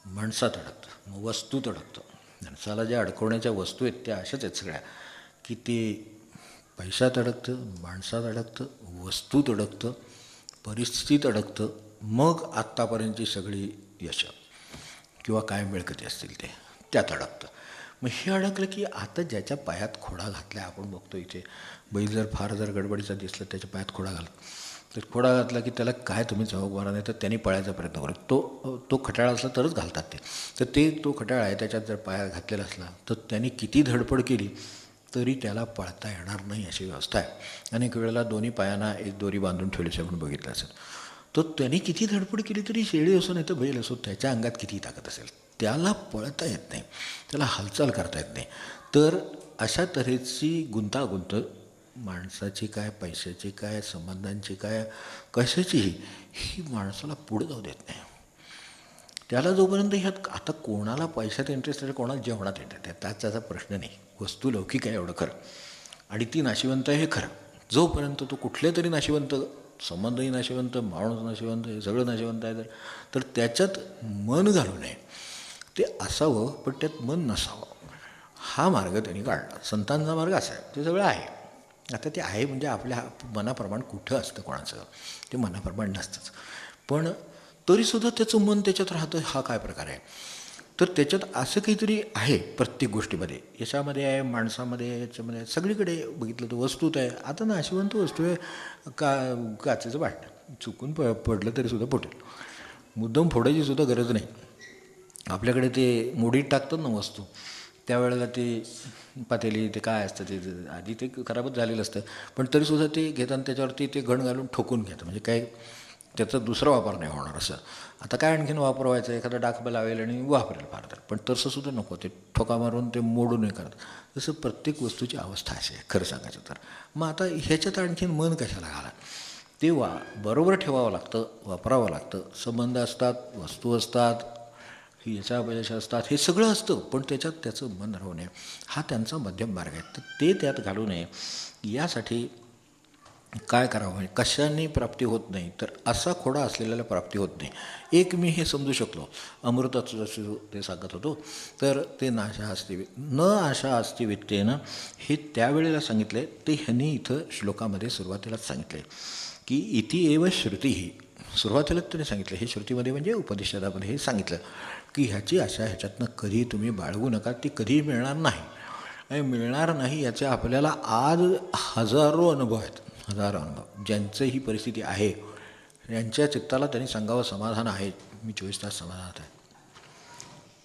माणसात अडकतं, मग वस्तूत अडकतं. माणसाला ज्या अडकवण्याच्या वस्तू आहेत त्या अशाच आहेत सगळ्या, की ते पैशात अडकतं, माणसात अडकतं, वस्तूत अडकतं, परिस्थितीत अडकतं, मग आत्तापर्यंतची सगळी यश किंवा काय मिळकती असतील ते त्यात अडकतं. मग हे अडकलं की आता ज्याच्या पायात खोडा घातला, आपण बघतो इथे बैल जर गडबडीचा दिसला त्याच्या पायात खोडा तर खोडा घातला की त्याला काय तुम्ही चवक मारा, नाही तर त्यांनी पळायचा प्रयत्न करतो. तो खटाळा असला तरच घालतात ते. तर तो खटाळा आहे त्याच्यात जर पायात घातलेला असला तर त्यांनी किती धडपड केली तरी त्याला पळता येणार नाही अशी व्यवस्था आहे. अनेक वेळेला दोन्ही पायांना एक दोरी बांधून ठेवल्याचे आपण बघितलं असेल. तो त्यांनी किती धडपड केली तरी शेळी असो नाही तर बैल असो, त्याच्या अंगात किती ताकद असेल त्याला पळता येत नाही, त्याला हालचाल करता येत नाही. तर अशा तऱ्हेची गुंतागुंत माणसाची काय, पैशाची काय, संबंधांची काय, कशाचीही, ही माणसाला पुढे जाऊ देत नाही. त्याला जोपर्यंत ह्यात आता कोणाला पैशात इंटरेस्ट आहे, कोणाला जेवणात इंटरेस्ट आहे त्याचा प्रश्न नाही. वस्तू लौकिक आहे एवढं खरं, आणि ती नाशिवंत आहे हे खरं. जोपर्यंत तो कुठले तरी नाशिवंत, संबंधही नाशिवंत, माणूस नाशिवंत, हे सगळं नाशिवंत आहे तर त्याच्यात मन घालू नये. ते असावं पण त्यात मन नसावं, हा मार्ग त्यांनी काढला. संतांचा मार्ग असा आहे, ते सगळं आहे. आता ते आहे म्हणजे आपल्या मनाप्रमाणे कुठं असतं कोणाचं, ते मनाप्रमाणे नसतंच, पण तरीसुद्धा त्याचं मन त्याच्यात राहतं. हा काय प्रकार आहे? तर त्याच्यात असं काहीतरी आहे प्रत्येक गोष्टीमध्ये, यशामध्ये आहे, माणसामध्ये आहे, याच्यामध्ये आहे, सगळीकडे बघितलं तर वस्तूत आहे. आता नाशिवंत वस्तू आहे काचेचं वाटणं, चुकून पडलं तरीसुद्धा फुटेल, मुद्दाम फोडायची सुद्धा गरज नाही. आपल्याकडे ते मोडीत टाकतात ना वस्तू, त्यावेळेला ते पातेली ते काय असतं ते आधी ते खराबच झालेलं असतं, पण तरीसुद्धा ते घेताना त्याच्यावरती ते घण घालून ठोकून घेतं, म्हणजे काय त्याचा दुसरा वापर नाही होणार असं. आता काय आणखीन वापर व्हायचं, एखादा डाक लावेल आणि वापरेल फार तर, पण तसंसुद्धा नको, ते ठोका मारून ते मोडून नाही करत. तसं प्रत्येक वस्तूची अवस्था अशी आहे खरं सांगायचं तर. मग आता ह्याच्यात आणखीन मन कशाला घाला, ते बरोबर ठेवावं लागतं, वापरावं लागतं. संबंध असतात, वस्तू असतात, याच्या अपयश असतात, हे सगळं असतं, पण त्याच्यात त्याचं मन राहू नये, हा त्यांचा मध्यम मार्ग आहे. तर ते त्यात घालू नये यासाठी काय करावं, म्हणजे कशाने प्राप्ती होत नाही, तर असा खोडा असलेल्याला प्राप्ती होत नाही. एक मी हे समजू शकलो, अमृताचं जसं ते सांगत होतो, तर ते नाशा अस्ति न आशा अस्ति वित्तेनं हे त्यावेळेला सांगितलं आहे. ते ह्यांनी इथं श्लोकामध्ये सुरुवातीलाच सांगितलं आहे की इति एव श्रुती, ही सुरुवातीलाच त्याने सांगितलं, हे श्रुतीमध्ये म्हणजे उपनिषदामध्ये हे सांगितलं की ह्याची आशा ह्याच्यातनं कधी तुम्ही बाळगू नका, ती कधी मिळणार नाही. आणि मिळणार नाही याचे आपल्याला आज हजारो अनुभव आहेत, हजारो अनुभव. ज्यांचं ही परिस्थिती आहे यांच्या चित्ताला त्यांनी सांगावं समाधान आहे, मी 24 तास समाधानात आहे,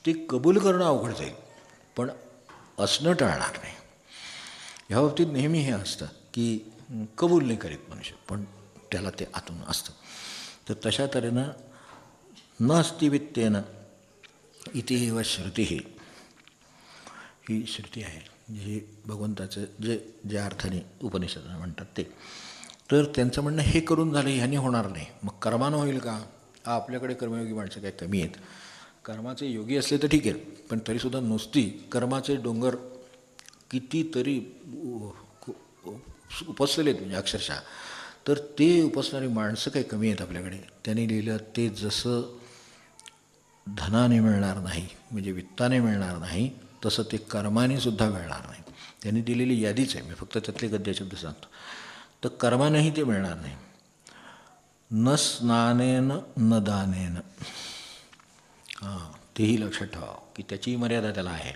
ते कबूल करणं अवघड जाईल, पण असणं टळणार नाही. ह्या बाबतीत नेहमी हे असतं की कबूल नाही करीत मनुष्य, पण त्याला ते आतून असतं. तर तशा तऱ्हेनं न अस्ति वित्तेनं इति एव श्रुती, ही श्रुती आहे जी भगवंताचं ज्या अर्थाने उपनिषद म्हणतात ते. तर त्यांचं म्हणणं हे करून झालं ह्याने होणार नाही, मग कर्मानं होईल का? आपल्याकडे कर्मयोगी माणसं काही कमी आहेत. कर्माचे योगी असले तर ठीक आहे, पण तरीसुद्धा नुसती कर्माचे डोंगर कितीतरी उपसलेले आहेत, म्हणजे अक्षरशः. तर ते उपसणारी माणसं काही कमी आहेत आपल्याकडे. त्यांनी लिहिलं ते जसं धनाने मिळणार नाही, म्हणजे वित्ताने मिळणार नाही, तसं ते कर्मानेसुद्धा मिळणार नाही. त्यांनी दिलेली यादीच आहे, मी फक्त त्यातले गद्य शब्द सांगतो. तर कर्मानेही ते मिळणार नाही. न स्नानेन न दानेन, तेही लक्षात ठेवावं की त्याचीही मर्यादा त्याला आहे.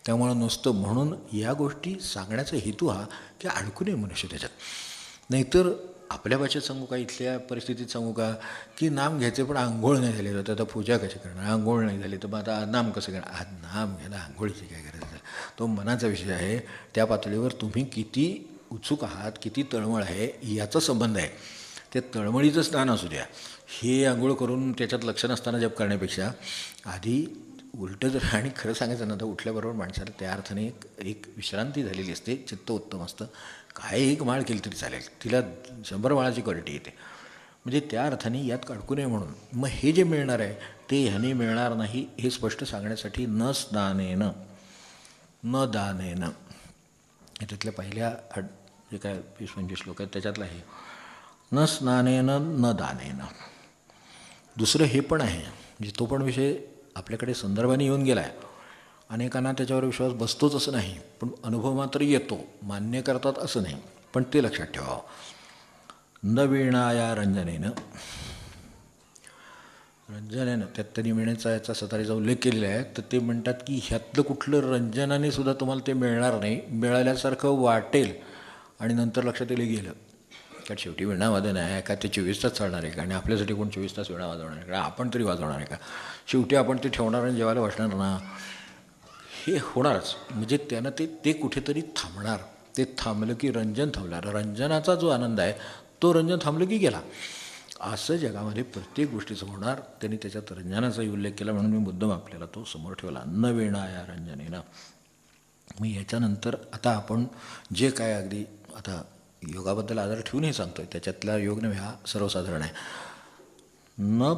त्यामुळं नुसतं म्हणून या गोष्टी सांगण्याचा हेतू हा की अडकू नये मनुष्य त्याच्यात. नाहीतर आपल्या भाषेत सांगू का, इथल्या परिस्थितीत सांगू का, की नाम घ्यायचे पण आंघोळ नाही झाली तर आता पूजा कशी करणार, आंघोळ नाही झाली तर मग आता नाम कसं करणार. आज नाम घ्यायला आंघोळीची काय गरज आहे, तो मनाचा विषय आहे. त्या पातळीवर तुम्ही किती उत्सुक आहात, किती तळमळ आहे याचा संबंध आहे. त्या तळमळीचं स्नान असू द्या, हे आंघोळ करून त्याच्यात लक्ष नसताना जप करण्यापेक्षा आधी उलटं जर, आणि खरं सांगायचं ना तर उठल्याबरोबर माणसाला त्या अर्थाने एक विश्रांती झालेली असते, चित्त उत्तम असतं. काय एक माळ केली तरी चालेल, तिला 100 माळाची क्वालिटी येते. म्हणजे त्या अर्थाने यात अडकू नये म्हणून. मग हे जे मिळणार आहे ते ह्याने मिळणार नाही हे स्पष्ट सांगण्यासाठी न स्नानेन न दानेन, त्यातल्या पहिल्या जे काय 20-25 श्लोक आहेत त्याच्यातला आहे न स्नानेन न दानेन. दुसरं हे पण आहे, म्हणजे तो पण विषय आपल्याकडे संदर्भाने येऊन गेला आहे. अनेकांना त्याच्यावर विश्वास बसतोच असं नाही, पण अनुभव मात्र येतो, मान्य करतात असं नाही, पण ते लक्षात ठेवावं. न वीणाया रंजनेनं, रंजनेनं त्यात त्यांनी वीणेचा याचा सतारीचा उल्लेख केलेला आहे. तर ते म्हणतात की ह्यातलं कुठलं रंजनाने सुद्धा तुम्हाला ते मिळणार नाही, मिळाल्यासारखं वाटेल आणि नंतर लक्षात येईल गेलं. कारण शेवटी वीणा वादन आहे का, ते 24 तास चालणार आहे का, आणि आपल्यासाठी कोण 24 तास वीणा वाजवणार आहे का, आपण तरी वाजवणार आहे का, शेवटी आपण ते ठेवणार आणि जेवायला बसणार ना, हे होणारच. म्हणजे त्यानं ते कुठेतरी थांबणार. ते थांबलं की रंजन थांबणार. रंजनाचा जो आनंद आहे तो रंजन थांबलं की गेला. असं जगामध्ये प्रत्येक गोष्टीचं होणार. त्यांनी त्याच्यात रंजनाचाही उल्लेख केला, म्हणून मी मुद्दाम आपल्याला तो समोर ठेवला. न वीणा या रंजनेनं. मी याच्यानंतर आता आपण जे काय अगदी आता योगाबद्दल आदर ठेवूनही सांगतो आहे, त्याच्यातला योग नव्हे हा सर्वसाधारण आहे. न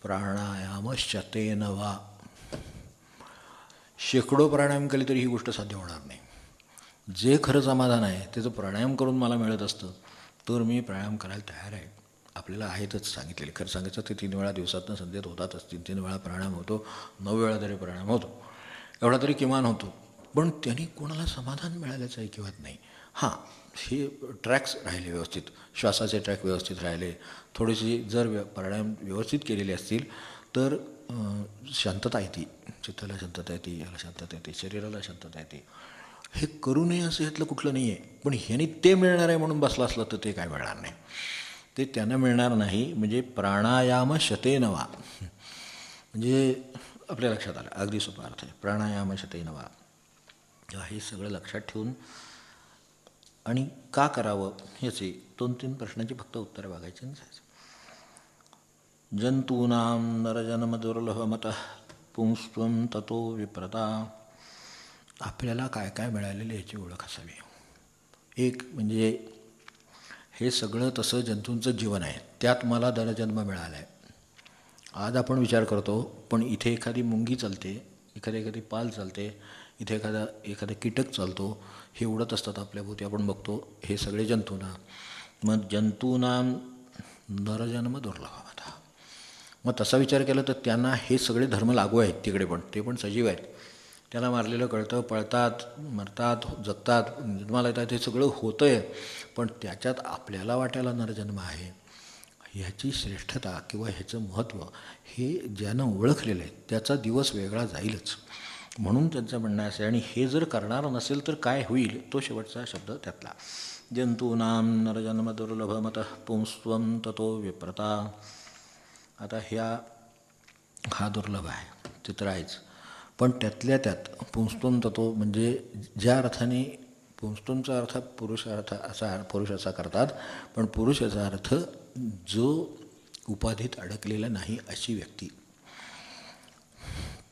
प्राणायाम शतेन वा. शेकडो प्राणायाम केले तरी ही गोष्ट साध्य होणार नाही. जे खरं समाधान आहे त्याचं प्राणायाम करून मला मिळत असतं तर मी प्राणायाम करायला तयार आहे. आपल्याला आहेतच सांगितलेले. खरं सांगायचं ते 3 वेळा दिवसातनं संध्येत होतातच. 3 वेळा प्राणायाम होतो, 9 वेळा तरी प्राणायाम होतो, एवढा तरी किमान होतो. पण त्यांनी कोणाला समाधान मिळाल्याचं ऐकिवात नाही. हां, हे ट्रॅक्स राहिले व्यवस्थित, श्वासाचे ट्रॅक व्यवस्थित राहिले, थोडीशी जर प्राणायाम व्यवस्थित केलेले असतील तर शांतता येते, चित्ताला शांतता येते, याला शांतता येते, शरीराला शांतता येते. हे करू नये असं ह्यातलं कुठलं नाही आहे. पण ह्यानी ते मिळणार आहे म्हणून बसलं असलं तर ते काय मिळणार नाही, ते त्यांना मिळणार नाही. म्हणजे प्राणायाम शतेन वा, म्हणजे आपल्या लक्षात आलं, अगदी सोपा अर्थ आहे प्राणायाम शतेन वा. हे सगळं लक्षात ठेवून आणि का करावं ह्याचे 2-3 प्रश्नांची फक्त उत्तरं बघायची आणि जायचं. जंतूनां नरजन्मदुर्लभमतः पुंस्त्वं ततो विप्रता. आपल्याला काय काय मिळालेलं याची ओळख असावी. एक म्हणजे हे सगळं तसं जंतूंचं जीवन आहे, त्यात मला नरजन्म मिळाला आहे. आज आपण विचार करतो, पण इथे एखादी मुंगी चालते, एखादी पाल चालते, इथे एखादा कीटक चालतो, हे उडत असतात आपल्याभोवती, आपण बघतो. हे सगळे जंतूंना. मग जंतूंना नरजन्म दुर्लभमतः. मग तसा विचार केला तर त्यांना हे सगळे धर्म लागू आहेत तिकडे, पण ते पण सजीव आहेत. त्यांना मारलेलं कळतं, पळतात, मरतात, जगतात, जन्माला येतात, हे सगळं होतं आहे. पण त्याच्यात आपल्याला वाटायला नरजन्म आहे ह्याची श्रेष्ठता किंवा ह्याचं महत्त्व हे ज्यानं ओळखलेलं आहे त्याचा दिवस वेगळा जाईलच, म्हणून त्यांचं म्हणणं असं आहे. आणि हे जर करणार नसेल तर काय होईल, तो शेवटचा शब्द त्यातला. जंतूनां नरजन्म दुर्लभमतः पुंस्त्वं ततो विप्रता. आता हा दुर्लभ आहे, ते तर आहेच. पण त्यातल्या त्यात पुंस्त्वं ततो म्हणजे ज्या अर्थाने पुंस्त्वंचा अर्थ पुरुषाचा करतात, पण पुरुष याचा अर्थ जो उपाधीत अडकलेला नाही अशी व्यक्ती.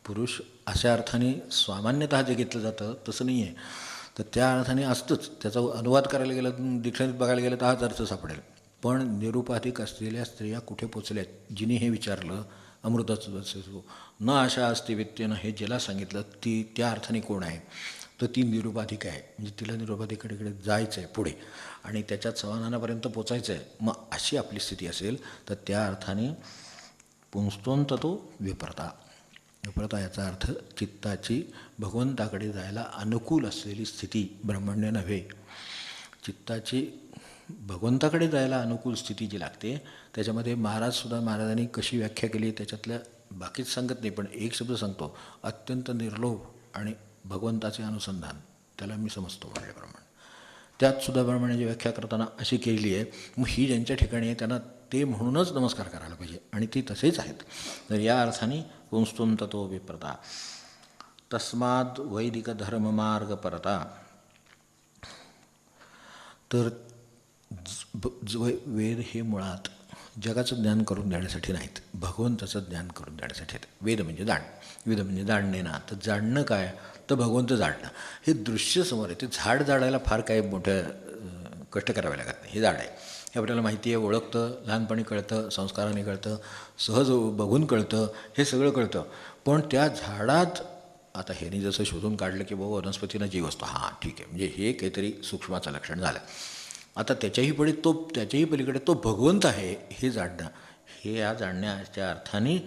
पुरुष अशा अर्थाने सामान्यतः जे घेतलं जातं तसं नाही आहे, तर त्या अर्थाने असतंच. त्याचा अनुवाद करायला गेलं, डिक्शनरीत बघायला गेलं तर हाच अर्थ सापडेल. पण निरुपाधिक असलेल्या स्त्रिया कुठे पोचल्यात, जिने हे विचारलं अमृताचं न आशा असते वित्तेनं, हे ज्याला सांगितलं ती त्या अर्थाने कोण आहे, तर ती निरुपाधिक आहे. म्हणजे तिला निरुपाधिकडे जायचं आहे पुढे आणि त्याच्यात समाधानापर्यंत पोचायचं आहे. मग अशी आपली स्थिती असेल तर त्या अर्थाने पुंस्त्वं ततो विप्रता. विप्रता याचा अर्थ चित्ताची भगवंताकडे जायला अनुकूल असलेली स्थिती, ब्रह्मण्य नव्हे. चित्ताची भगवंताकडे जायला अनुकूल स्थिती जी लागते त्याच्यामध्ये महाराजांनी कशी व्याख्या केली त्याच्यातल्या बाकीच सांगत नाही, पण एक शब्द सांगतो, अत्यंत निर्लोभ आणि भगवंताचे अनुसंधान, त्याला मी समजतो म्हणल्याप्रमाणे. त्यातसुद्धा ब्रह्मण्याची व्याख्या करताना अशी केलेली आहे. मग ही ज्यांच्या ठिकाणी आहे त्यांना ते म्हणूनच नमस्कार करायला पाहिजे, आणि ती तसेच आहेत. तर या अर्थाने पुंस्त्वं ततो विप्रता. तस्माद वैदिक धर्ममार्ग परता. तर वेद हे मुळात जगाचं ज्ञान करून देण्यासाठी नाहीत, भगवंताचं ज्ञान करून देण्यासाठी आहेत. वेद म्हणजे वेद म्हणजे जाणणे ना. तर जाणणं काय, तर भगवंत जाणणं. हे दृश्य समोर आहे. ते झाड जाडायला फार काही मोठं कष्ट करावे लागत नाही. हे झाड आहे, हे आपल्याला माहिती आहे, ओळखतं, लहानपणी कळतं, संस्काराने कळतं, सहज बघून कळतं, हे सगळं कळतं. पण त्या झाडात आता ह्यानी जसं शोधून काढलं की बाबा वनस्पतीनं जीव असतो, हां ठीक आहे, म्हणजे हे काहीतरी सूक्ष्माचं लक्षण झालं. आता त्याच्याही पलीकडे तो भगवंत आहे हे जाणणं, हे या जाणण्याच्या अर्थाने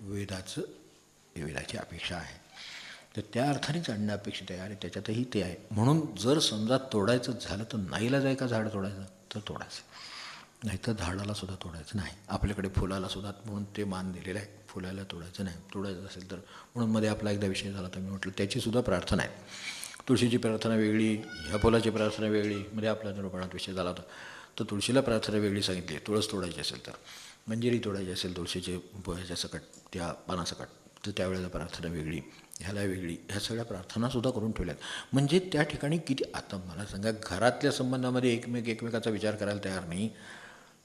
वेदाची अपेक्षा आहे. तर त्या अर्थाने जाणणं अपेक्षित आहे आणि त्याच्यातही ते आहे. म्हणून जर समजा तोडायचं झालं तर नाईलाज आहे का झाड तोडायचं, तर तोडायचं, नाही तर झाडाला सुद्धा तोडायचं नाही. आपल्याकडे फुलाला सुद्धा म्हणून ते मान दिलेलं आहे, फुलाला तोडायचं नाही. तोडायचं असेल तर म्हणून मध्ये आपला एकदा विषय झाला तर मी म्हटलं त्याचीसुद्धा प्रार्थना आहे. तुळशीची प्रार्थना वेगळी, ह्या फुलाची प्रार्थना वेगळी. मध्ये आपला निरूपणात विषय झाला होता. तर तुळशीला प्रार्थना वेगळी सांगितली आहे. तुळस तोडायची असेल तर, मंजिरी तोडायची असेल तुळशीचे ह्याच्या सकट, त्या पानासकट, तर त्यावेळेला प्रार्थना वेगळी, ह्याला वेगळी. ह्या सगळ्या प्रार्थनासुद्धा करून ठेवल्यात. म्हणजे त्या ठिकाणी किती, आता मला सांगा, घरातल्या संबंधामध्ये एकमेकाचा विचार करायला तयार नाही,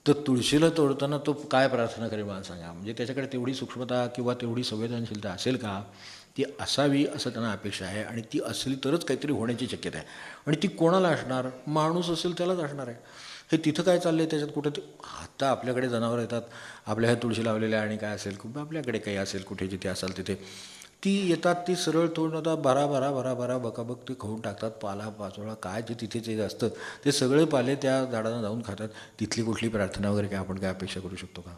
तर तुळशीला तोडताना तो काय प्रार्थना करेल मला सांगा. म्हणजे त्याच्याकडे तेवढी सूक्ष्मता किंवा तेवढी संवेदनशीलता असेल का? ती असावी असं त्यांना अपेक्षा आहे आणि ती असली तरच काहीतरी होण्याची शक्यता आहे. आणि ती कोणाला असणार? माणूस असेल त्यालाच असणार आहे. हे तिथं काय चाललं आहे त्याच्यात कुठं ते, आता आपल्याकडे जनावरं येतात, आपल्या ह्या तुळशी लावलेल्या आणि काय असेल कुठं आपल्याकडे काही असेल कुठे जिथे असाल तिथे ती येतात, ती सरळ तोडून आता भरा बकाबक ते खाऊन टाकतात. पाला पाचोळा काय जे तिथे जे असतं ते सगळे पाले त्या झाडांना जाऊन खातात. तिथली कुठली प्रार्थना वगैरे काय आपण काय अपेक्षा करू शकतो का?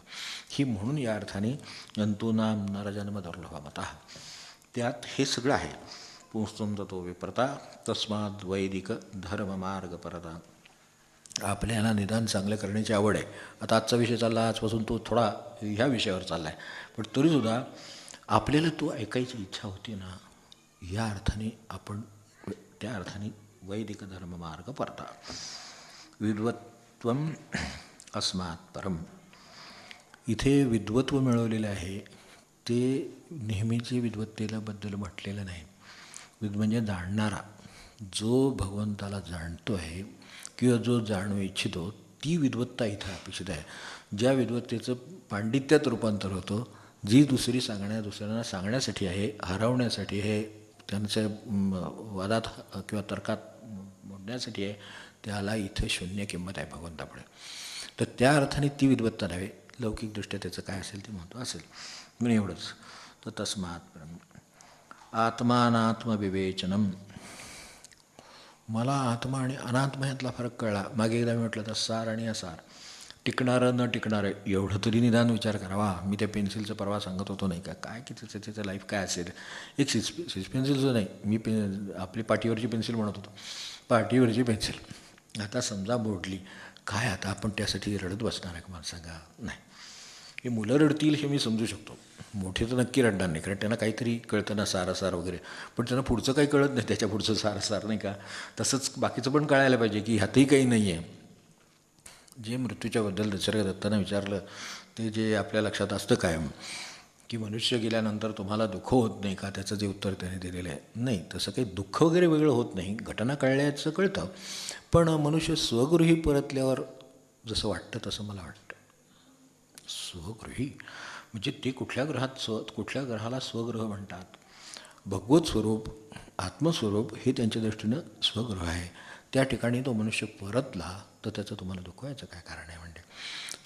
ही म्हणून या अर्थाने जंतूनाम नरजन्म दुर्लभमतः त्यात हे सगळं आहे. पुंस्तुम ततो विप्रता तस्माद वैदिक धर्ममार्ग परता. आपल्याला निदान चांगलं करण्याची आवड आहे. आता आजचा विषय चालला, आजपासून तो थोडा ह्या विषयावर चालला आहे, पण तरीसुद्धा आपल्याला तो ऐकायची इच्छा होती ना, या अर्थाने आपण त्या अर्थाने वैदिक धर्ममार्ग परता. विद्वत्वम अस्मात् परम. इथे विद्वत्व मिळवलेलं आहे ते नेहमीचे विद्वत्तेलाबद्दल म्हटलेलं नाही. म्हणजे जाणणारा, जो भगवंताला जाणतो आहे किंवा जो जाणू इच्छितो, ती विद्वत्ता इथं अपेक्षित आहे. ज्या विद्वत्तेचं पांडित्यात रूपांतर होतं, जी दुसऱ्यांना सांगण्यासाठी आहे, हरवण्यासाठी आहे, त्यांच्या वादात किंवा तर्कात मोडण्यासाठी आहे, त्याला इथं शून्य किंमत आहे भगवंतापुढे. तर त्या अर्थाने ती विद्वत्ता नव्हे, लौकिकदृष्ट्या त्याचं काय असेल ते महत्त्व असेल म्हणून एवढंच. तर तस्मात् आत्मानात्मविवेचनम. मला आत्मा आणि अनात्मा ह्यातला फरक कळला. मागे एकदा मी म्हटलं तर सार आणि असार, टिकणारं न टिकणारं, एवढं तरी निदान विचार करावा. मी त्या पेन्सिलचं परवा सांगत होतो नाही का, काय की त्याचं लाईफ काय असेल. एक सिस पेन्सिलचं नाही, मी आपली पाठीवरची पेन्सिल म्हणत होतो, पाठीवरची पेन्सिल आता समजा मोडली, काय आता आपण त्यासाठी रडत बसणार आहे का मला सांगा? नाही. हे मुलं रडतील हे मी समजू शकतो, मोठे तर नक्की रडणार नाही, कारण त्यांना काहीतरी कळतं ना, सार वगैरे, पण त्यांना पुढचं काही कळत नाही, त्याच्या पुढचं सार नाही का. तसंच बाकीचं पण कळायला पाहिजे की ह्यातही काही नाही आहे. जे मृत्यूच्याबद्दल निसर्ग दत्तानं विचारलं ते जे आपल्या लक्षात असतं कायम, की मनुष्य गेल्यानंतर तुम्हाला दुःख होत नाही का, त्याचं जे उत्तर त्याने दिलेलं आहे. नाही, तसं काही दुःख वगैरे वेगळं होत नाही, घटना कळल्याचं कळतं, पण मनुष्य स्वगृही परतल्यावर जसं वाटतं तसं मला वाटतं. स्वगृही म्हणजे ते कुठल्या ग्रहाला स्वगृह म्हणतात. भगवत स्वरूप, आत्मस्वरूप हे त्यांच्या दृष्टीनं स्वगृह आहे. त्या ठिकाणी तो मनुष्य परतला तर त्याचं तुम्हाला दुःख व्हायचं काय कारण आहे? म्हणजे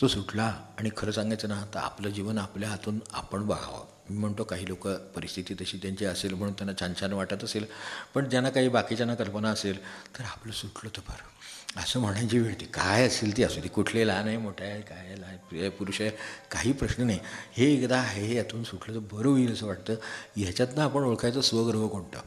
तो सुटला. आणि खरं सांगायचं ना, तर आपलं जीवन आपल्या हातून आपण बघावं. मी म्हणतो काही लोक परिस्थिती तशी त्यांची असेल म्हणून त्यांना छान छान वाटत असेल, पण ज्यांना काही बाकीच्यांना कल्पना असेल तर आपलं सुटलं तर बरं असं म्हणायची वेळ ती काय असेल ती असू दे, कुठले लहान आहे मोठे आहे काय आहे पुरुष आहे काही प्रश्न नाही, हे एकदा आहे यातून सुटलं तर बरं होईल असं वाटतं. ह्याच्यातनं आपण ओळखायचं स्वगृह कोणतं,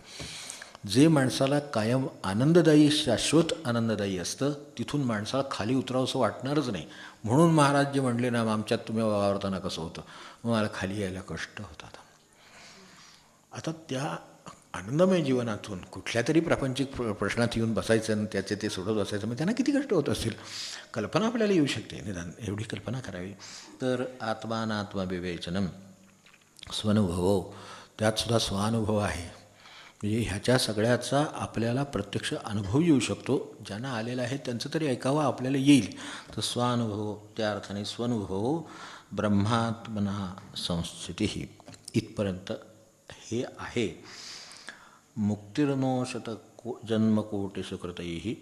जे माणसाला कायम आनंददायी, शाश्वत आनंददायी असतं, तिथून माणसाला खाली उतरावं असं वाटणारच नाही. म्हणून महाराज जे म्हणले ना, आमच्यात तुम्ही वावरताना कसं होतं, मग मला खाली यायला कष्ट होतात. आता त्या आनंदमय जीवनातून कुठल्या तरी प्रापंचिक प्रश्नात येऊन बसायचं आणि त्याचे ते सोडत बसायचं, मग त्यांना किती कष्ट होत असतील. कल्पना आपल्याला येऊ शकते, निदान एवढी कल्पना करावी. तर आत्मानात्मविवेचनम, स्वानुभव, त्यातसुद्धा स्वानुभव आहे. म्हणजे ह्याच्या सगळ्याचा आपल्याला प्रत्यक्ष अनुभव येऊ शकतो. ज्यांना आलेला आहे त्यांचं तरी ऐकावं आपल्याला येईल. तर स्वानुभव, त्या अर्थाने स्वनुभव ब्रह्मात्मना संस्थिती इथपर्यंत हे आहे. मुक्तिर्नोशत जन्मकोटी सुकृतैः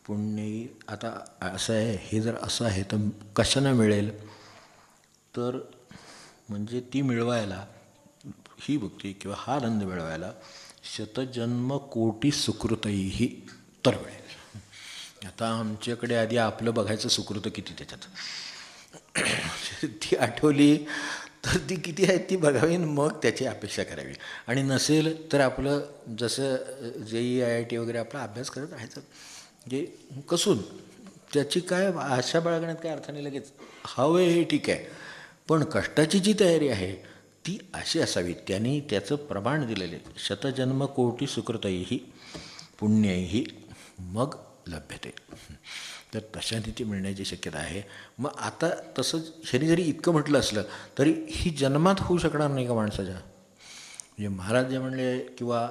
पुण्यैः. आता असं आहे, हे जर असं आहे तर कशानं मिळेल, तर म्हणजे ती मिळवायला, ही भक्ती किंवा हा आनंद मिळवायला शतजन्म कोटी सुकृतैः तर मिळेल. आता आमच्याकडे आधी आपलं बघायचं सुकृत किती त्याच्यात ती आठवली तर ती किती आहे ती बघावी मग त्याची अपेक्षा करावी. आणि नसेल तर आपलं जसं JEI वगैरे आपला अभ्यास करत राहायचं. म्हणजे कसून त्याची काय आशा बाळगण्यात काय अर्थ नाही. लगेच हवं हे ठीक आहे, पण कष्टाची जी तयारी आहे ती अशी असावी. त्यांनी त्याचं प्रमाण दिलेले शतजन्म कोटी सुकृतैही पुण्यैही मग लभ्यते. तर तशाने ती मिळण्याची शक्यता आहे. मग आता तसं ह्यानी जरी इतकं म्हटलं असलं तरी ही जन्मात होऊ शकणार नाही का माणसाच्या. म्हणजे महाराज जे म्हणले किंवा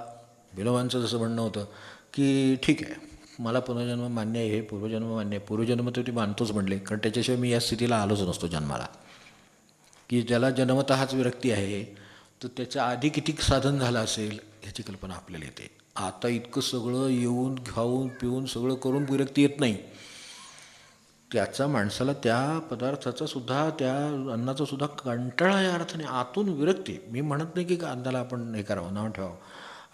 बिलोबांचं जसं म्हणणं होतं की ठीक आहे मला पुनर्जन्म मान्य आहे, हे पूर्वजन्म मान्य आहे. पूर्वजन्म तर ती मानतोच म्हणले, कारण त्याच्याशिवाय मी या स्थितीला आलोच नसतो जन्माला. की ज्याला जन्मतःच विरक्ती आहे तर त्याच्या आधी किती साधन झालं असेल ह्याची कल्पना आपल्याला येते. आता इतकं सगळं येऊन खाऊन पिऊन सगळं करून विरक्ती येत नाही. त्याचा माणसाला त्या पदार्थाचा सुद्धा त्या अन्नाचा सुद्धा कंटाळा या अर्थाने आतून विरक्ती. मी म्हणत नाही की अन्नाला आपण हे करावं नाव ठेवावं,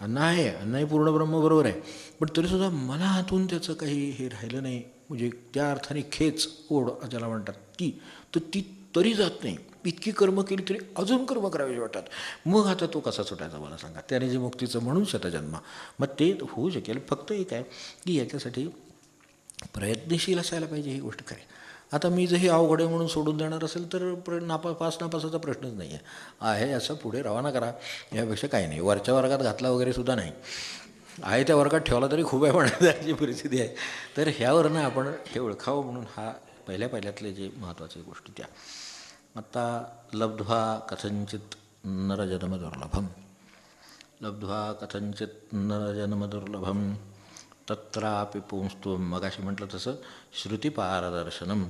अन्न आहे, अन्नही पूर्ण ब्रह्म बरोबर आहे, पण तरीसुद्धा मला आतून त्याचं काही हे राहिलं नाही. म्हणजे त्या अर्थाने खेच ओढ ज्याला म्हणतात ती तर ती तरी जात नाही. इतकी कर्म केली तरी अजून कर्म करावे वाटतात. मग आता तो कसा सुटायचा मला सांगा. त्याने जे मुक्तीचं म्हणून शतजन्म. मग ते होऊ शकेल. फक्त एक आहे की याच्यासाठी प्रयत्नशील असायला पाहिजे. ही गोष्ट खरी. आता मी जर हे अवघड आहे म्हणून सोडून देणार असेल तर पास नापासाचा प्रश्नच नाही आहे असं पुढे रवाना करा. यापेक्षा काही नाही. वरच्या वर्गात घातला वगैरे सुद्धा नाही, आहे त्या वर्गात ठेवला तरी खूप आहे म्हणायची परिस्थिती आहे. तर ह्यावरनं आपण हे ओळखावं म्हणून हा पहिल्यातले जे महत्त्वाच्या गोष्टी त्या. आता लब्ध्वा कथंचित नरजन्मदुर्लभम, लब्ध्वा कथंचित नरजन्मदुर्लभम तत्रापि पुंस्त्वं. मगाशी म्हटलं तसं श्रुतिपारदर्शनम.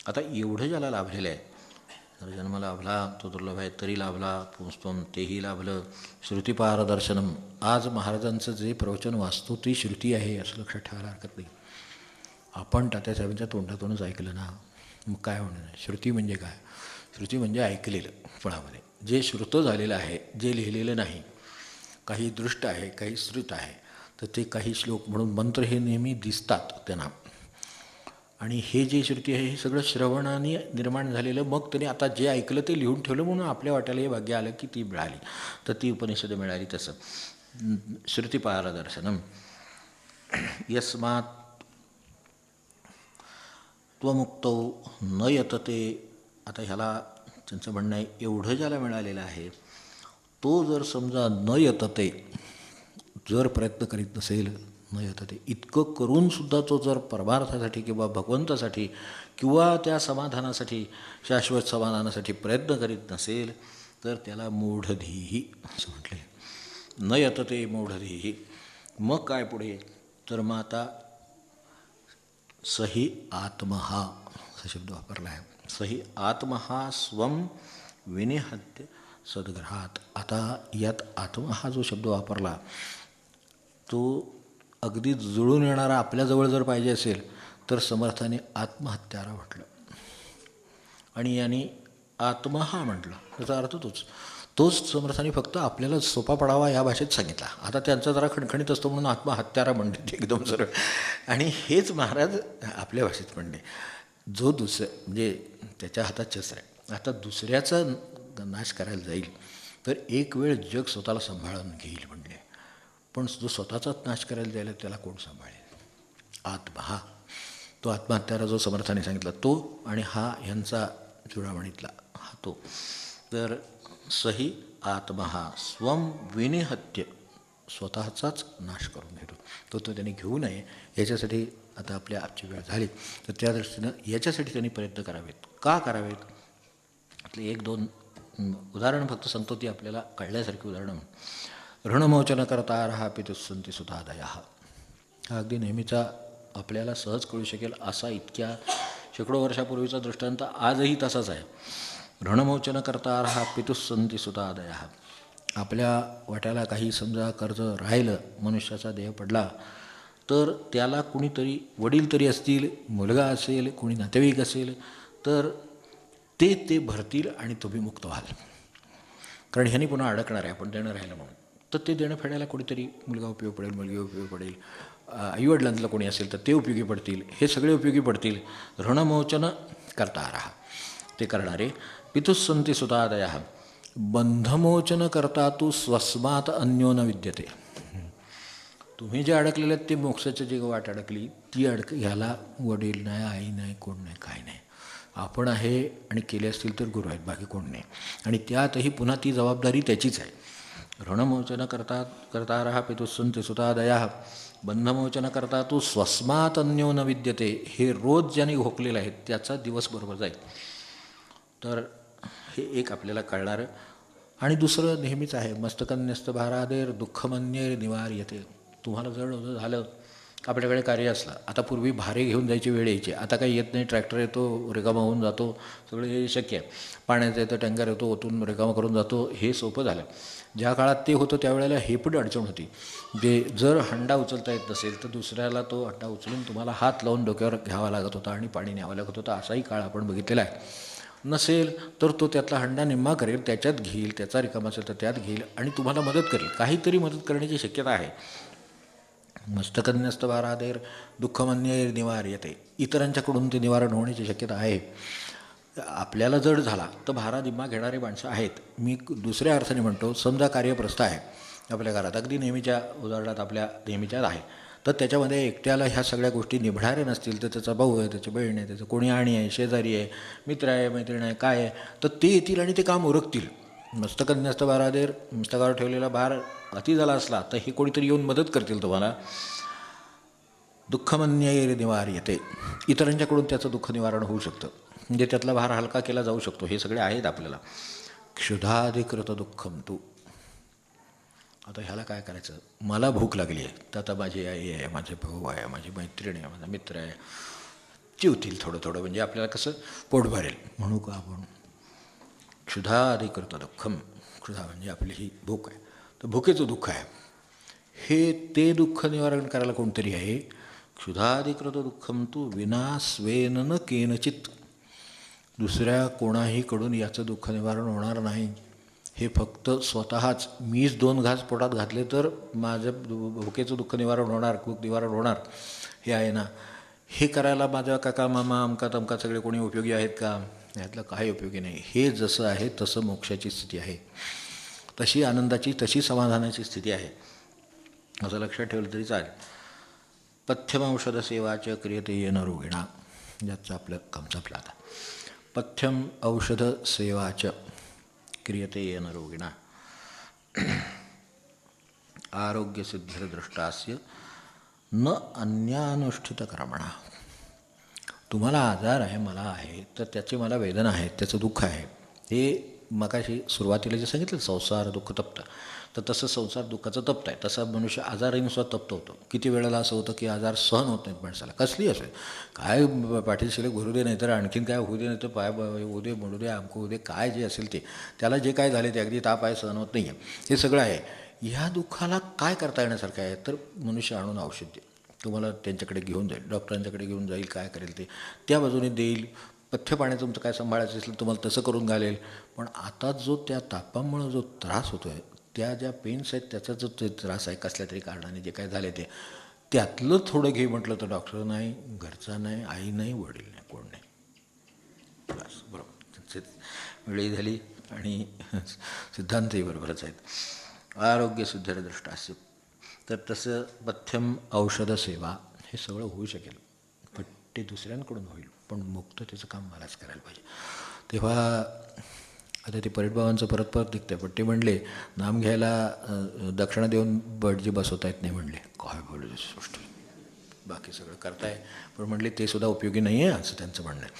आता एवढं ज्याला लाभलेलं आहे, जन्म लाभला तो दुर्लभ आहे तरी लाभला, पुंस्त्वं तेही लाभलं, श्रुतिपारदर्शनम. आज महाराजांचं जे प्रवचन वाचतो ती श्रुती आहे असं लक्षात ठेवायला हरकत नाही. आपण तात्यासाहेबांच्या तोंडातूनच ऐकलं ना, मग काय होणार. श्रुती म्हणजे काय. श्रुती म्हणजे ऐकलेलं फळामध्ये जे श्रुत झालेलं आहे, जे लिहिलेलं नाही. काही दृष्ट आहे, काही श्रुत आहे. तर ते काही श्लोक म्हणून मंत्र हे नेहमी दिसतात त्यांना. आणि हे जे श्रुती आहे हे सगळं श्रवणाने निर्माण झालेलं. मग त्याने आता जे ऐकलं ते लिहून ठेवलं म्हणून आपल्या वाट्याला हे भाग्य आलं की ती मिळाली. तर ती उपनिषद मिळाली. तसं श्रुतिपारदर्शनम. यस्मात् त्वमुक्तौ न यतते. आता ह्याला त्यांचं म्हणणं आहे एवढं ज्याला मिळालेलं आहे तो जर समजा न यतते, जर प्रयत्न करीत नसेल, न यतते इतकं करूनसुद्धा तो जर परमार्थासाठी किंवा भगवंतासाठी किंवा त्या समाधानासाठी शाश्वत समाधानासाठी प्रयत्न करीत नसेल तर त्याला मूढधीही असं म्हटले. न यतते मूढधीही. मग काय पुढे तर मग आता सही आत्महा असा शब्द वापरला आहे. सही आत्महा स्वम विनिहत्य सद्ग्रहात. आता यात आत्मा हा जो शब्द वापरला तो अगदी जुळून येणारा आपल्याजवळ जर पाहिजे असेल तर समर्थाने आत्महत्यारा म्हटलं आणि यांनी आत्महा म्हटलं. त्याचा अर्थ तोच समर्थाने फक्त आपल्याला सोपा पडावा या भाषेत सांगितला. आता त्यांचा जरा खणखणीत असतो म्हणून आत्महत्यारा म्हणते एकदम सरळ. आणि हेच महाराज आपल्या भाषेत म्हणणे. जो म्हणजे त्याच्या हातात शस्त्र आहे. आता दुसऱ्याचा नाश करायला जाईल तर एक वेळ जग स्वतःला सांभाळून घेईल म्हणले, पण जो स्वतःचाच नाश करायला जायला त्याला कोण सांभाळेल. आत्मा तो आत्महत्यारा जो समर्थाने सांगितला तो आणि हा ह्यांचा चुडामणीतला हा तो. तर सही आत्मा स्वम विनिहत्य स्वतःचाच नाश करून घेतो तो त्यांनी घेऊ नये. याच्यासाठी आता आपल्या आजची वेळ झाली तर त्या दृष्टीनं याच्यासाठी त्यांनी प्रयत्न करावेत. का करावेत आपले एक दोन उदाहरण फक्त सांगतो, ती आपल्याला कळण्यासारखी उदाहरणं. ऋणमोचन करता रहा पितुस्संती सुतादया. हा अगदी नेहमीचा आपल्याला सहज कळू शकेल असा इतक्या शेकडो वर्षापूर्वीचा दृष्टांत आजही तसाच आहे. ऋणमोचन करता रहा पितुस्संती सुतादया. आपल्या वाट्याला काही समजा कर्ज राहिलं, मनुष्याचा देह पडला तर त्याला कुणीतरी वडील तरी असतील, मुलगा असेल, कोणी नातेवाईक असेल तर ते भरतील आणि तुम्ही मुक्त व्हाल. कारण ह्यांनी पुन्हा अडकणार आहे आपण देणं राहिलं म्हणून. तर ते देणं फेडायला कोणीतरी मुलगा उपयोग पडेल, मुलगी उपयोग पडेल, आईवडिलांतलं कोणी असेल तर ते उपयोगी पडतील, हे सगळे उपयोगी पडतील. ऋणमोचन करतारः, ते करणारे. पितुस्संती सुतादयः, बंधमोचन करता तू स्वस्मात अन्यो न विद्यते. तुम्ही जे अडकलेले आहेत ते मोक्षाची जी वाट अडकली ती ह्याला वडील नाही, आई नाही, कोण नाही, काय नाही. आपण आहे आणि केले असतील तर गुरु आहेत, बाकी कोण नाही. आणि त्यातही पुन्हा ती जबाबदारी त्याचीच आहे. ऋणमोचन करतारः पितुस्संती सुतादयः, बंधमोचन करता तू स्वस्मात अन्यो न विद्यते. हे रोज ज्याने घोकलेलं आहे त्याचा दिवस बरोबर जाईल. तर हे एक आपल्याला कळणारं. आणि दुसरं नेहमीच आहे, मस्तकन्यस्त भारादेर दुःखमन्येर निवार्यते. तुम्हाला जड झालं, आपल्याकडे कार्य असलं, आता पूर्वी भारे घेऊन जायची वेळ यायची, आता काही येत नाही, ट्रॅक्टर येतो, रिकामा होऊन जातो, सगळं हे शक्य आहे. पाण्याचं येतं, टँकर येतो, ओतून रिकामा करून जातो, हे सोपं झालं. ज्या काळात ते होतं त्यावेळेला हे पण अडचण होती. जे जर हंडा उचलता येत नसेल तर दुसऱ्याला तो हंडा उचलून तुम्हाला हात लावून डोक्यावर घ्यावा लागत होता आणि पाणी न्यावं लागत होतं. असाही काळ आपण बघितलेला आहे. नसेल तर तो त्यातला हंडा निम्मा करेल, त्याच्यात घेईल, त्याचा रिकामा असेल तर त्यात घेईल आणि तुम्हाला मदत करेल. काहीतरी मदत करण्याची शक्यता आहे. मस्तकन्यस्त भारादेर दुःखमन्येर निवार्यते. इतरांच्याकडून ते निवारण होण्याची शक्यता आहे. आपल्याला जड झाला तर भारा निम्मा घेणारी माणसं आहेत. मी दुसऱ्या अर्थाने म्हणतो, समजा कार्यप्रस्थ आहे आपल्या घरात, अगदी नेहमीच्या उदाहरणात आपल्या नेहमीच्याच आहे, तर त्याच्यामध्ये एकट्याला ह्या सगळ्या गोष्टी निभणाऱ्या नसतील तर त्याचा भाऊ आहे, त्याची बहीण आहे, त्याचं कोणी आणि आहे, शेजारी आहे, मित्र आहे, मैत्रीण आहे, काय आहे, तर ते येतील आणि ते काम उरकतील. मस्तकन्यस्त भारादेर, मस्तकावर ठेवलेला भार अति झाला असला तर हे कोणीतरी येऊन मदत करतील तुम्हाला. दुःखमन्येर निवार्यते. इतरांच्याकडून त्याचं दुःख निवारण होऊ शकतं, म्हणजे त्यातला भार हलका केला जाऊ शकतो. हे सगळे आहेत आपल्याला. क्षुधाधिकृत दुःखम तू. आता ह्याला काय करायचं? मला भूक लागली आहे तर आता माझी आई आहे, माझे भाऊ आहे, माझी मैत्रीण आहे, माझा मित्र आहे, जेवतील थोडं थोडं, म्हणजे आपल्याला कसं पोट भरेल म्हणू का आपण. क्षुधाधिकृत दुःखम. क्षुधा म्हणजे आपली ही भूक आहे, तर भुकेचं दुःख आहे. हे ते दुःख निवारण करायला कोणतरी आहे. क्षुधाधिकृत दुःखम तू विना स्वेन न केनचित. दुसऱ्या कोणाहीकडून याचं दुःख निवारण होणार नाही. हे फक्त स्वतःच, मीच 2 घास पोटात घातले तर माझं भुकेचं दुःख निवारण होणार, भूक निवारण होणार, हे आहे ना. हे करायला माझा काका मामा अमका तमका सगळे कोणी उपयोगी आहेत का? यातलं काही उपयोगी नाही. हे जसं आहे तसं मोक्षाची स्थिती आहे, तशी आनंदाची, तशी समाधानाची स्थिती आहे, असं लक्षात ठेवलं तरी चालेल. पथ्यम औषध सेवाच क्रियते येन रोगिणा. ज्याचं आपलं काम संपलं आता. पथ्यम औषध सेवाच क्रियते येन रोगिणा आरोग्यसिद्धिर्दृष्टास्य न अन्यानुष्ठित कर्मणा. तुम्हाला आजार आहे, मला आहे, तर त्याची मला वेदना आहेत, त्याचं दुःख आहे. हे मगाशी सुरुवातीला जे सांगितलं संसार दुःख तप्त, तर तसं संसार दुःखाचं तप्त आहे. तसं मनुष्य आजाराने सुद्धा तप्त होतो. किती वेळेला असं होतं की आजार सहन होत नाहीत माणसाला, कसली असेल, काय पाठीशिले घुरू दे, नाही तर आणखीन काय होऊ दे, नाही तर पाय होऊ दे, मोडू दे, आमकं होऊ दे, काय जे असेल ते, त्याला जे काय झाले ते अगदी ताप आहे, सहन होत नाही आहे, हे सगळं आहे. ह्या दुःखाला काय करता येण्यासारखं आहे? तर मनुष्य आणून औषध दे, तुम्हाला त्यांच्याकडे घेऊन जाईल, डॉक्टरांच्याकडे घेऊन जाईल, काय करेल ते त्या बाजूने देईल. पथ्य पाणी तुमचं काय सांभाळायचं असेल तुम्हाला तसं करून घालेल. पण आता जो त्या तापामुळं जो त्रास होतो आहे, त्या ज्या पेन्स आहेत, त्याचा जो ते त्रास आहे कसल्या तरी कारणाने जे काय झाले ते, त्यातलं थोडं घे म्हटलं तर डॉक्टर नाही, घरचा नाही, आई नाही, वडील नाही, कोण नाही. बस बरोबर, वेळी झाली आणि सिद्धांतही बरोबरच आहेत. आरोग्यसिद्धिर्दृष्टास्य. तर तसं पथ्यम औषध सेवा हे सगळं होऊ शकेल, पण ते दुसऱ्यांकडून होईल, पण मुक्ततेचं काम मलाच करायला पाहिजे. तेव्हा आता ते परिटबाबांचं परत परत निघतं आहे, पण ते म्हणले नाम घ्यायला दक्षिणा देऊन बडजी बसवता येत नाही म्हणले. काय बोलू सृष्टी, बाकी सगळं करताय, पण म्हणले ते सुद्धा उपयोगी नाही आहे असं त्यांचं म्हणणं आहे.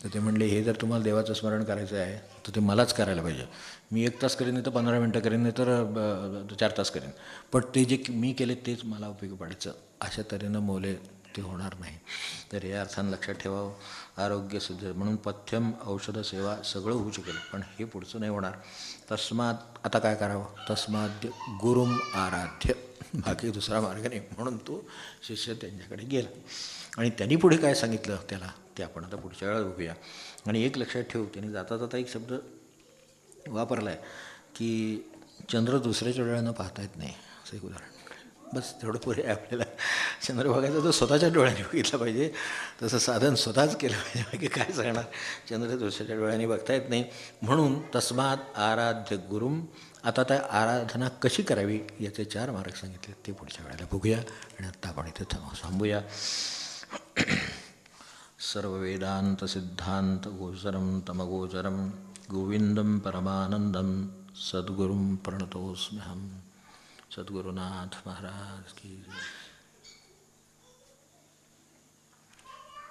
तर ते म्हणले हे जर तुम्हाला देवाचं स्मरण करायचं आहे तर ते मलाच करायला पाहिजे. मी 1 तास करेन, नाही तर 15 मिनटं करेन, नाही तर 4 तास करेन, पण ते जे मी केले तेच मला उपयोगी पडायचं, अशा तऱ्हेनं मोले ते होणार नाही. तर या अर्थानं लक्षात ठेवावं. आरोग्य सिद्ध म्हणून पथ्यम औषध सेवा सगळं होऊ शकेल, पण हे पुढचं नाही होणार. तस्मात आता काय करावं? तस्माद्य गुरुम आराध्य. बाकी दुसरा मार्ग नाही. म्हणून तो शिष्य त्यांच्याकडे गेला आणि त्यांनी पुढे काय सांगितलं त्याला ते आपण आता पुढच्या वेळेला बघूया. आणि एक लक्षात ठेवू, त्यांनी जाता जाता एक शब्द वापरला आहे की चंद्र दुसऱ्याच्या डोळ्यानं पाहता येत नाही असं एक उदाहरण. बस तेवढं पुरे आहे आपल्याला. चंद्र बघायचा तो स्वतःच्या डोळ्याने बघितला पाहिजे, तसं साधन स्वतःच केलं पाहिजे. बाकी काय सांगणार, चंद्र दुसऱ्याच्या डोळ्याने बघता येत नाही. म्हणून तस्मात आराध्य गुरुम. आता त्या आराधना कशी करावी याचे 4 मार्ग सांगितले, ते पुढच्या वेळेला बघूया. आणि आत्ता आपण इथे थांबूया. सर्व वेदांत सिद्धांत गोचरम तमगोचरम गोविंदम परमानंदम सद्गुरुं प्रणतोस्म्यहम. सद्गुरुनाथ महाराज की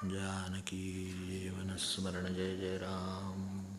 जानकी जीवन स्मरण. जय जय राम.